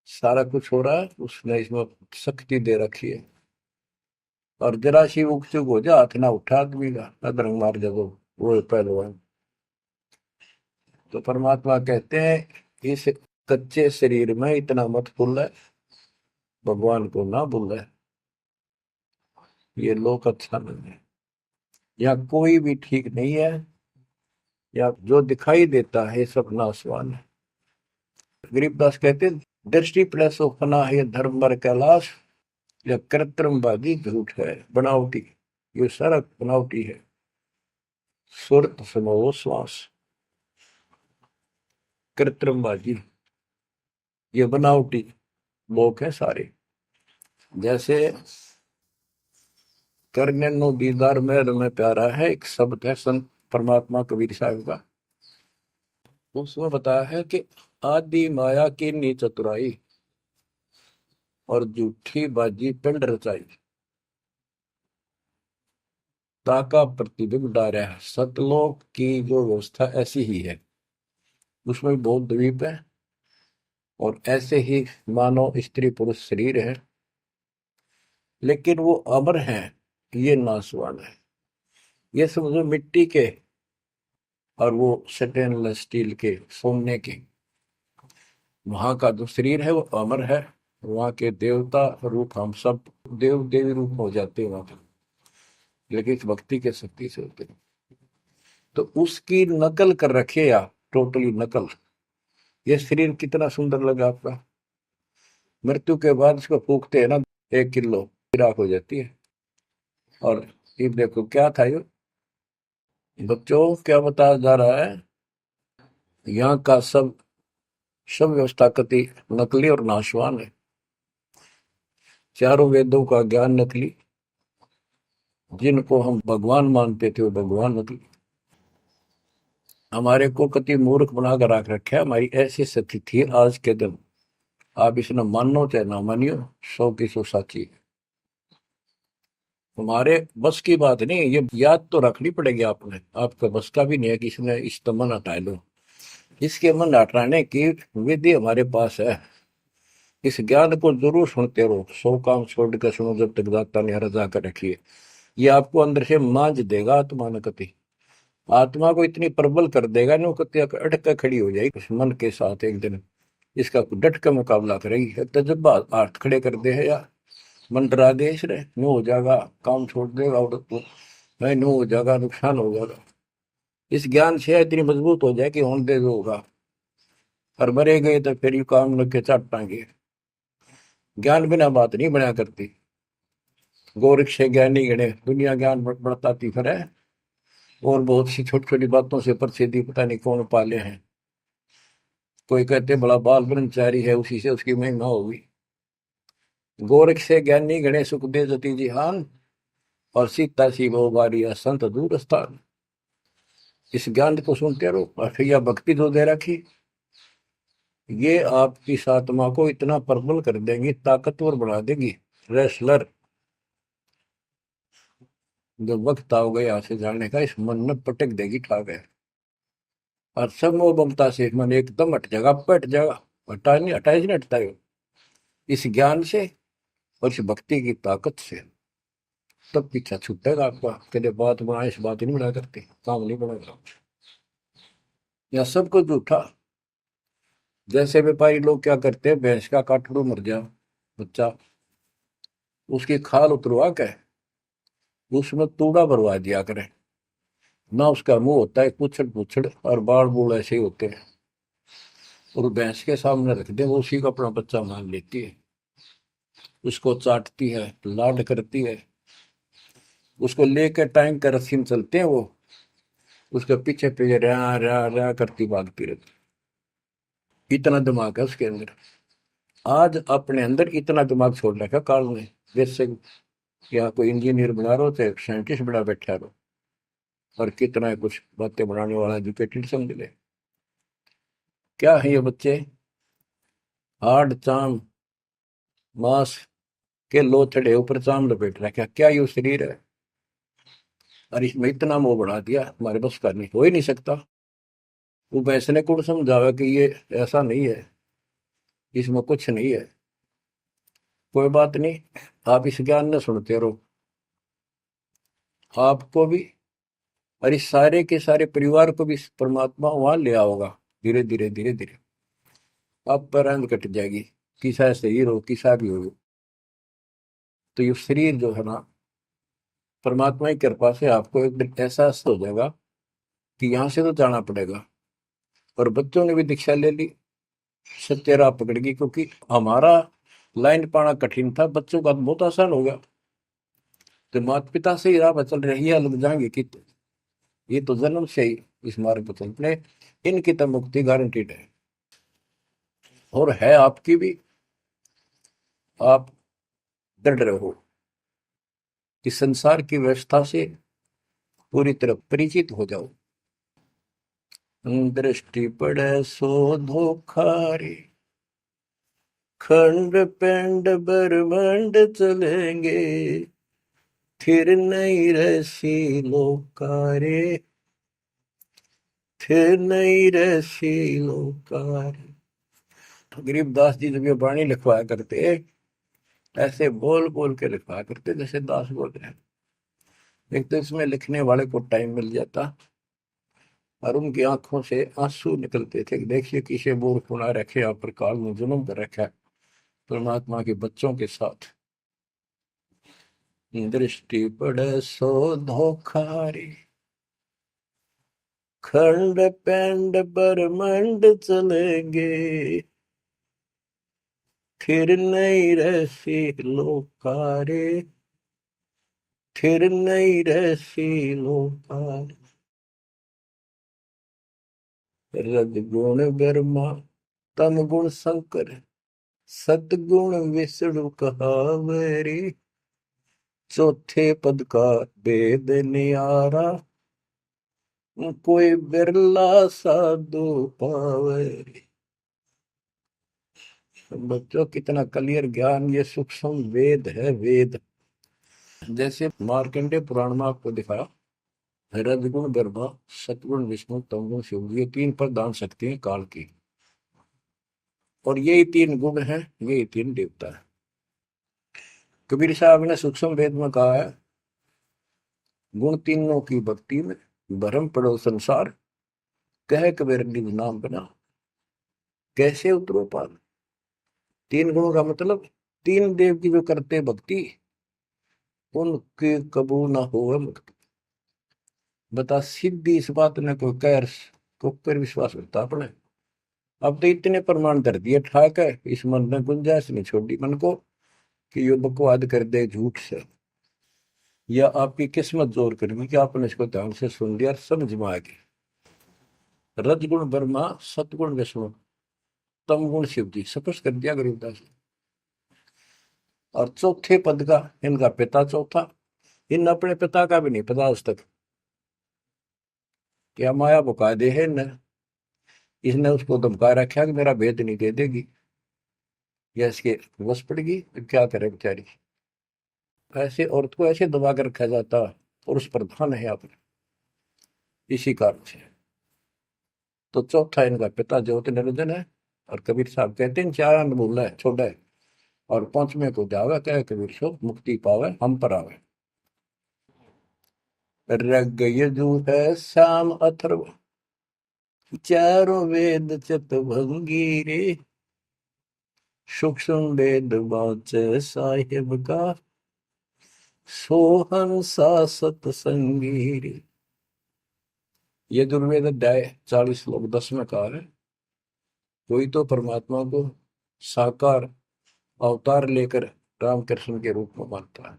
सारा कुछ हो रहा है, उसने इसमें शक्ति दे रखी है। और जरा सी उग चुक हो जा, हाथ ना उठा आदमी का, अदरंग मार जब वो है पहलवान। तो परमात्मा कहते हैं इस कच्चे शरीर में इतना मत भूल है, भगवान को ना भूल है। ये लोक अच्छा नहीं है, या कोई भी ठीक नहीं है, या जो दिखाई देता है सब नाशवान है। गरीबदास कहते हैं, दृष्टि प्लस फना है धर्म बर कैलाश, या कृत्रिमवादी झूठ है बनावटी। ये सारा बनावटी है। सुरत समो श्वास, कृत्रिमवादी, ये बनावटी लोग हैं सारे। जैसे करने नो दीदार में प्यारा है, एक शब्द है संत परमात्मा कबीर साहब का। उसमें बताया है कि आदि माया की नी चतुराई, और झूठी बाजी पिंड रचाई, ताका प्रतिबिंब डारा है। सतलोक की जो व्यवस्था ऐसी ही है, उसमें भी बहुत द्वीप है, और ऐसे ही मानव स्त्री पुरुष शरीर है, लेकिन वो अमर है, ये नासवान है। ये समझो मिट्टी के, और वो स्टेनलेस स्टील के, सोने के। वहां का जो शरीर है वो अमर है। वहां के देवता रूप हम सब देव देवी रूप हो जाते हैं वहां पर, लेकिन इस भक्ति के शक्ति से होते हैं। तो उसकी नकल कर रखे आप, टोटली नकल। ये शरीर कितना सुंदर लगा आपका, मृत्यु के बाद इसको फूकते हैं ना, 1 किलो राख हो जाती है। और ये देखो क्या था ये, बच्चों क्या बताया जा रहा है, यहाँ का सब सब व्यवस्था कति नकली और नाशवान है। चारों वेदों का ज्ञान नकली, जिनको हम भगवान मानते थे वो भगवान नकली। हमारे को कति मूर्ख बनाकर रख रखा है। हमारी ऐसी स्थिति थी आज के दिन, आप इसने मानो चाहे ना मानियो, 100 की 100 साची है। हमारे बस की बात नहीं, ये याद तो रखनी पड़ेगी आपने, आपका बस का भी नहीं है कि इसने इस मन हटा लो। इसके मन हटाने की विधि हमारे पास है। इस ज्ञान को जरूर सुनते रहो, 100 काम छोड़ कर सुनो जब तक दाता ने रजा कर रखी है। ये आपको अंदर से मांझ देगा आत्मा न कति, आत्मा को इतनी प्रबल कर देगा ना, वो कति अटक कर खड़ी हो जाएगी उस मन के साथ एक दिन। इसका डट का मुकाबला करेगी, तजब्बा हाथ खड़े कर दे है यार, मन डरा दे इसने, नो हो जाएगा, काम छोड़ देगा, और नहीं नो हो जाएगा, नुकसान हो जाएगा। इस ज्ञान से इतनी मजबूत हो जाए कि होने दे जो होगा, और मरे गए तो फिर यू काम लग के चाटांगे। ज्ञान बिना बात नहीं बना करती। गोरख से ज्ञानी गणे, दुनिया ज्ञान बढ़ताती फिर है, और बहुत सी छोटी छोटी बातों से प्रसिद्धि पता नहीं कौन पाले हैं। कोई कहते बड़ा बाल ब्रह्मचारी है, उसी से उसकी महिमा होगी। गोरख से ज्ञानी गणे सुख दे जति जिहान, और सीता सी वो बारिया संत दूर स्थान। इस ज्ञान को सुनते रहो, अठैया भक्ति जो दे रखी, ये आपकी इस आत्मा को इतना प्रबल कर देंगी, ताकतवर बना देगी, रेसलर। जब वक्त आओगे यहाँ से जाने का, इस मन में पटक देगी ठाक है, और सब मोह ममता से मन एकदम हट जाएगा, पट जाएगा। हटा नहीं, हटाए नहीं हटता है इस ज्ञान से और इस भक्ति की ताकत से। तब पीछा छूटेगा आपका, कदे बात बनाए इस बात ही नहीं बना करते, काम नहीं बनेगा। या सब कुछ झूठा। जैसे व्यापारी लोग क्या करते हैं, भैंस का काटड़ू मर गया बच्चा, उसकी खाल उतरवा के उसमें तूड़ा भरवा दिया करें ना। उसका मुंह होता है पुछड़ पुछड़, और बाल बूढ़ ऐसे ही होते हैं, और भैंस के सामने रख दे, वो उसी को अपना बच्चा मान लेती है, उसको चाटती है, लाड करती है। उसको लेकर टाइम का रस्सी में चलते हैं वो, उसके पीछे पीछे रा रा रा करती भागती रहती। इतना दिमाग है उसके अंदर। आज अपने अंदर इतना दिमाग छोड़ रखा काल ने, जैसे या कोई इंजीनियर बना रहो चाहे साइंटिस्ट बना बैठा रहो, और कितना है कुछ बातें बनाने वाला एजुकेटेड समझ ले। क्या है ये बच्चे, हाड़ चाम मांस के लोथड़े ऊपर चाम लपेट रखा, क्या ये शरीर है? और इसमें इतना मोह बढ़ा दिया, हमारे बस का नहीं, हो ही नहीं सकता। वो वैसे ने कौन समझावा कि ये ऐसा नहीं है, इसमें कुछ नहीं है। कोई बात नहीं, आप इस ज्ञान न सुनते रहो, आपको भी और इस सारे के सारे परिवार को भी परमात्मा वहां ले आओगा। धीरे धीरे धीरे धीरे आप पर रंग कट जाएगी, किसा शरीर हो किसा भी हो। तो ये शरीर जो है ना, परमात्मा की कृपा से आपको एक दिन एहसास हो जाएगा कि यहाँ से तो जाना पड़ेगा। और बच्चों ने भी दीक्षा ले ली, सत्य राह पकड़ गई, क्योंकि हमारा लाइन पाना कठिन था, बच्चों का तो बहुत आसान हो गया। तो माता पिता से ही राह पर चल रही है, लग जाएंगे कि ये तो जन्म से ही इस मार्ग पर चलते, इनकी तो मुक्ति गारंटीड है। और है आपकी भी, आप दृढ़ रहो कि संसार की व्यवस्था से पूरी तरह परिचित हो जाओ। दृष्टि पड़े सो धोखा रे, खंड पिंड ब्रह्मांड चलेंगे, फिर नहीं रसी लोकारे, फिर नहीं रसी लोकारे। गरीबदास जी जब ये वाणी लिखवाया करते, ऐसे बोल बोल के लिखवाया करते जैसे दास बोल रहे हैं। एक तो इसमें लिखने वाले को टाइम मिल जाता, और उनकी आंखों से आंसू निकलते थे कि देखिए किसे बोर खुना रखे, आप पर काल में जुल्म कर रखा है परमात्मा के बच्चों के साथ। दृष्टि पड़े सो धोखा रे, खंड पेंड ब्रह्मांड चलेंगे, फिर नहीं रहसी लोकारे, फिर नहीं रहसी लोकारे। रजगुण ब्रह्मा तम गुण शंकर, सतगुण विष्णु कहावरी, चौथे पद का वेद न्यारा, कोई बिरला साधु पावे। बच्चों कितना क्लियर ज्ञान, ये सूक्ष्म वेद है, वेद। जैसे मार्कंडे पुराण में आपको दिखाया, रजगुण ब्रह्मा, सतगुण विष्णु, तमगुण शिव, ये तीन प्रधान शक्ति हैं काल की। और यही तीन गुण हैं, यही तीन देवता है। कबीर साहब ने सूक्ष्म वेद में कहा है, गुण तीनों की भक्ति में भरम पड़ो संसार, कह कबीर निज नाम बना, कैसे उतरो पार। तीन गुणों का मतलब, तीन देव की जो करते भक्ति, उनके कबू ना हो मुक्ति। बता सीधी इस बात ने कोई कह को पर विश्वास करता अपने। अब तो इतने प्रमाण धर दिए ठाक है, इस मन ने गुंजाइश नहीं छोड़ी मन को कि ये बकवाद कर दे झूठ से, या आपकी किस्मत जोर करेगी कि आपने इसको ध्यान से सुन लिया, समझ में आ गई। रजगुण ब्रह्मा, सतगुण विष्णु, तम गुण शिव जी, स्पष्ट कर दिया गरीबदास। और चौथे पद का इनका पिता चौथा, इन अपने पिता का भी नहीं पता आज तक, क्या माया बुका दे है न। इसने उसको धमका रखा कि मेरा भेद नहीं दे देगी, या इसके वश पड़ेगी तो क्या करे बेचारी। ऐसे औरत को ऐसे दबा कर रखा जाता, पुरुष प्रधान है आपने, इसी कारण से। तो चौथा इनका पिता ज्योति निरंजन है। और कबीर साहब कहते हैं, चार अन्न बोला है छोड़ा है, और पांचवें को जावे कहे कबीर सो, मुक्ति पावे हम पर आवे। रग यजु है श्याम अथर्व, चारों वेद चित भंगी रे, सूक्ष्म वेद वाच साहिब का, सोहन सा सतसंगी रे। यजुर्वेद अध्याय 40 श्लोक 10 में कहा है, कोई तो परमात्मा को साकार अवतार लेकर रामकृष्ण के रूप में मानता है,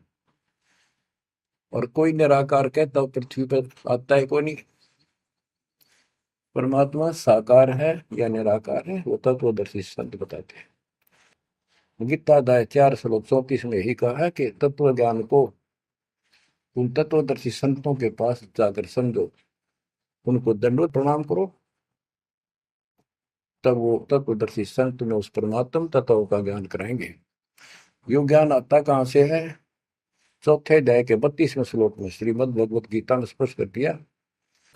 और कोई निराकार कहता हो पृथ्वी पर आता है कोई नहीं। परमात्मा साकार है या निराकार है, वो तत्वदर्शी संत बताते हैं। गीता अध्याय 4 श्लोक 34 में यही कहा है कि तत्व ज्ञान को उन तत्वदर्शी संतों के पास जाकर समझो, उनको दंडवत प्रणाम करो, तब वो तत्वदर्शी संत में उस परमात्म तत्व का ज्ञान कराएंगे। यो ज्ञान आता कहाँ से है? चौथे अध्याय के 32वें श्लोक में श्रीमद् भगवत गीता ने स्पष्ट कर दिया।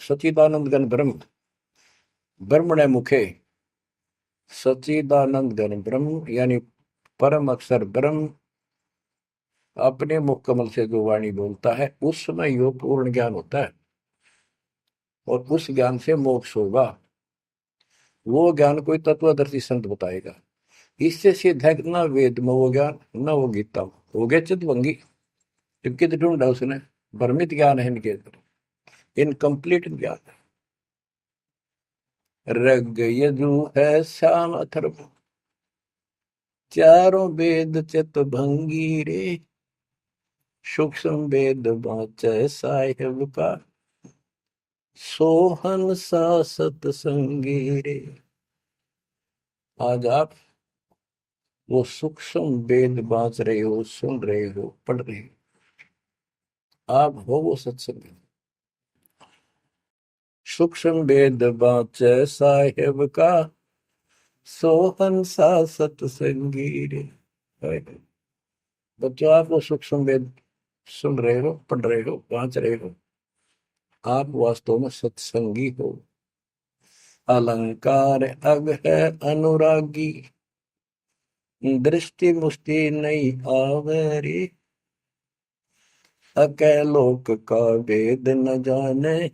सच्चिदानंद घन ब्रह्म ब्रह्मणे मुखे, सच्चिदानंद घन ब्रह्म यानी परम अक्षर ब्रह्म अपने मुख कमल से जो वाणी बोलता है उस समय यो पूर्ण ज्ञान होता है और उस ज्ञान से मोक्ष होगा। वो ज्ञान कोई तत्वदर्शी संत बताएगा। इससे सिद्ध है कि ना वेद में वो ज्ञान ना वो गीता में, हो गया चितवंगी। जबकि तो ढूंढा उसने, भ्रमित ज्ञान है इनके अंदर, इनकम्प्लीट ज्ञान। रग यजु है श्याम अथर्व, चारों वेद चित भंगी रे, सूक्ष्म वेद बाँचै साहिब का, सोहन सा सतसंगी रे। आज आप वो सूक्ष्म वेद बाँच रहे हो, सुन रहे हो, पढ़ रहे हो, आप हो वो सत्संग। सूक्ष्म वेद बाँचै साहिब का, सोहन सा सतसंगी रे। बच्चों आप वो सूक्ष्म वेद सुन रहे हो, पढ़ रहे हो, बाँच रहे हो, आप वास्तव में सत्संगी हो। अलंकार अग है अनुरागी, दृष्टि मुष्टि नहीं आवरी, अकैलोक का वेद न जाने,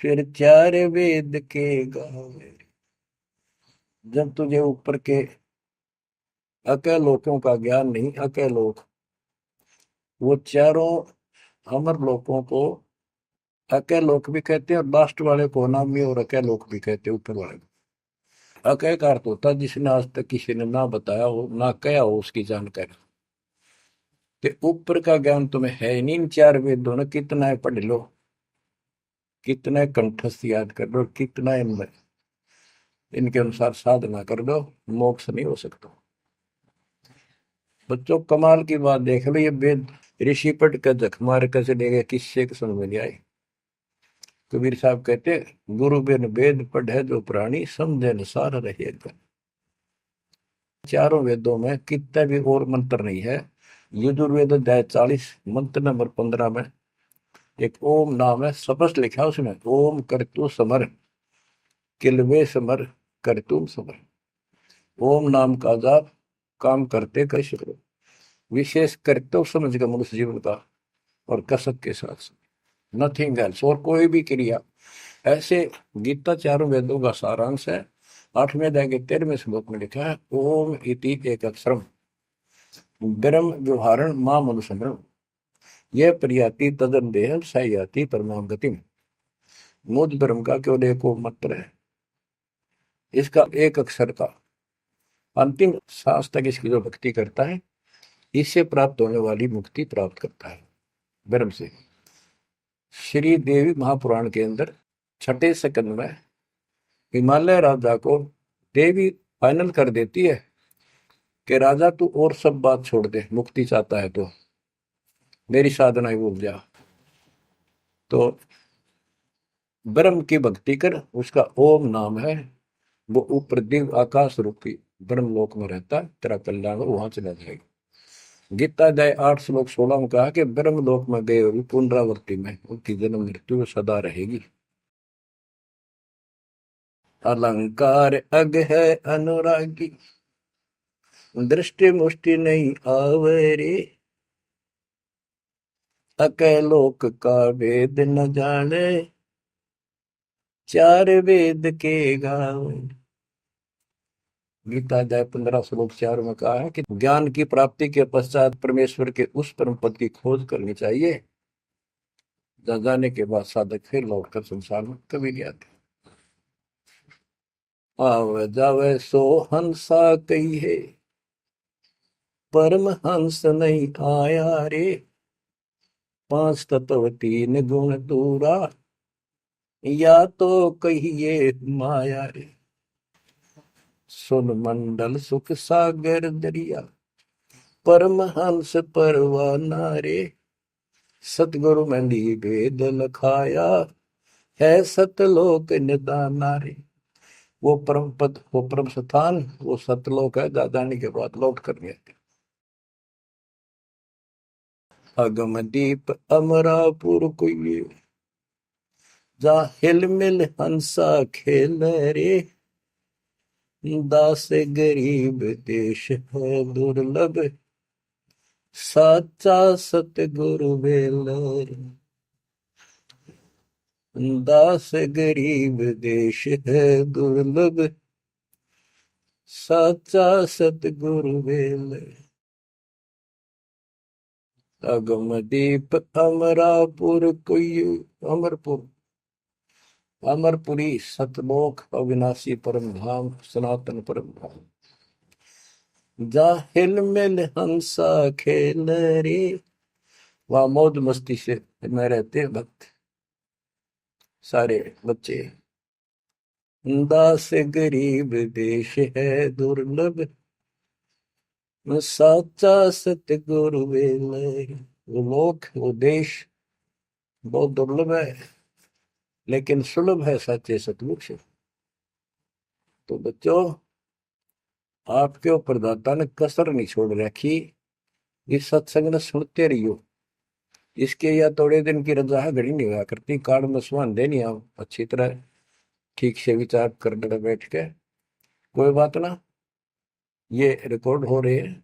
फिर चार वेद के गावे। जब तुझे ऊपर के अकैलोकों का ज्ञान नहीं, अकैलोक वो चारों अमर लोकों को अकैलोक भी कहते हैं और लास्ट वाले को नामी और अकैलोक भी कहते हैं, ऊपर वाले को। अकय का अर्थ होता है जिसने आज तक किसी ने ना बताया हो ना कहा हो उसकी जानकारी। तो ऊपर का ज्ञान तुम्हें है ही नहीं। इन चार वेदों ने कितना है पढ़ लो, कितना है कंठस्थ याद कर लो, कितना इनमें इनके अनुसार साधना कर दो, मोक्ष नहीं हो सकता। बच्चों कमाल की बात देख लो, ये वेद ऋषि पट का जख मार कैसे ले गए, किससे समझ में नहीं आई। कबीर साहब कहते गुरु बिन वेद पढ़े जो प्राणी, समझे न सार रहेगा। चारों वेदों में कितना भी और मंत्र नहीं है। यजुर्वेद अध्याय 40 मंत्र नंबर 15 में एक ओम नाम है, स्पष्ट लिखा है उसमें, ओम करतु समर किलवे समर करतुम समर। ओम नाम का जाप काम करते कैसे करो, विशेष कर्तव्य समझ कर मनुष्य जीवन का और कसक के साथ, नथिंग एल्स, और कोई भी क्रिया। ऐसे गीता चारों वेदों का सारांश है। 8वें अध्याय के 13वें श्लोक में लिखा है ओम इति एक अक्षरम ब्रह्म व्यवहारण मां मनुसंग्रम, यह प्रियाति तदन देह सयाति परमाम गतिम। मुझ ब्रह्म का केवल एक मंत्र है, इसका एक अक्षर का अंतिम सांस तक इसकी जो भक्ति करता है इससे प्राप्त होने वाली मुक्ति प्राप्त करता है ब्रह्म से। श्री देवी महापुराण के अंदर 6ठे स्कंद में हिमालय राजा को देवी फाइनल कर देती है कि राजा तू और सब बात छोड़ दे, मुक्ति चाहता है तो मेरी साधना ही भूल जा, तो ब्रह्म की भक्ति कर। उसका ओम नाम है, वो ऊपर दिव्य आकाश रूपी ब्रह्म लोक में रहता है, तेरा कल्याण वहां चला जाएगा। गीता अध्याय 8 श्लोक 16 में कहा कि ब्रह्म लोक में गए हुए पुनरावृत्ति में उनकी जन्म मृत्यु सदा रहेगी। अलंकार अग है अनुरागी, दृष्टि मुष्टि नहीं आवरे, अकैलोक का वेद न जाने, चार वेद के गावे। गीता अध्याय 15 श्लोक 4 में कहा है कि ज्ञान की प्राप्ति के पश्चात परमेश्वर के उस परम पद की खोज करनी चाहिए, जहाँ जाने के बाद साधक फिर लौटकर संसार में कभी नहीं आते। आवे जावे सो हंसा कही है, परम हंस नहीं आया रे, पांच तत्व तीन गुण दूरा, या तो कहिए माया रे। सुन मंडल सुख सागर दरिया, परम हंस परवाना रे, सतगुरु मंदी वेद लखाया, है सतलोक निदाना रे। वो परम पद, वो परम स्थान, वो सतलोक है, दादानी के बाद लौट कर गए। अगम दीप अमरापुर कोई, जा हिल मिल हंसा खेल रे, दास गरीब देश है दुर्लभ, साचा सतगुरु बेलर, दास गरीब देश है दुर्लभ, साचा सतगुरु बेलर। अगम दीप अमरापुर कोई, अमरपुर, अमरपुरी सतलोक अविनाशी परम धाम सनातन परम धाम, जा हिल मिल हंसा खेल रे, वहां मौज मस्ती से में रहते हैं भक्त सारे बच्चे। दास गरीब देश है दुर्लभ, साचा सतगुरु बेलर। वो लोग, वो देश बहुत दुर्लभ है, लेकिन सुलभ है सच्चे सतगुरु से। तो बच्चों, आपके ऊपर दाता ने कसर नहीं छोड़ रखी, इस सत्संग ने सुनते रहियो। इसके या थोड़े दिन की रजा है, घड़ी नहीं हुआ करती, कार्ड में सुहान देनी आप अच्छी तरह ठीक से विचार करने बैठ के। कोई बात ना, ये रिकॉर्ड हो रहे हैं,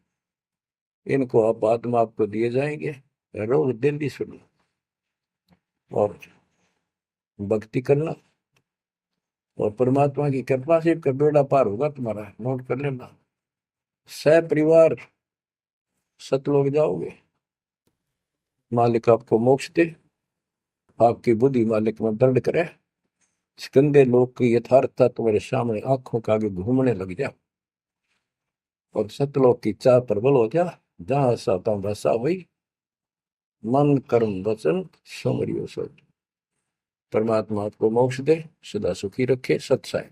इनको आप बाद में आपको दिए जाएंगे, रोज दिल्ली सुनो और भक्ति करना, और परमात्मा की कृपा से का बेड़ा पार होगा तुम्हारा। नोट कर लेना, सह परिवार सतलोक जाओगे, मालिक आपको मोक्ष दे, आपकी बुद्धि मालिक में दर्द करे, इस गंदे लोक की यथार्थता तुम्हारे सामने आंखों के आगे घूमने लग जा, और सतलोक की चाह प्रबल हो जा। जहां साता भाषा हुई, मन कर्म वचन समरियो सब। परमात्मा आपको मोक्ष दे, सदा सुखी रखे। सत्साई।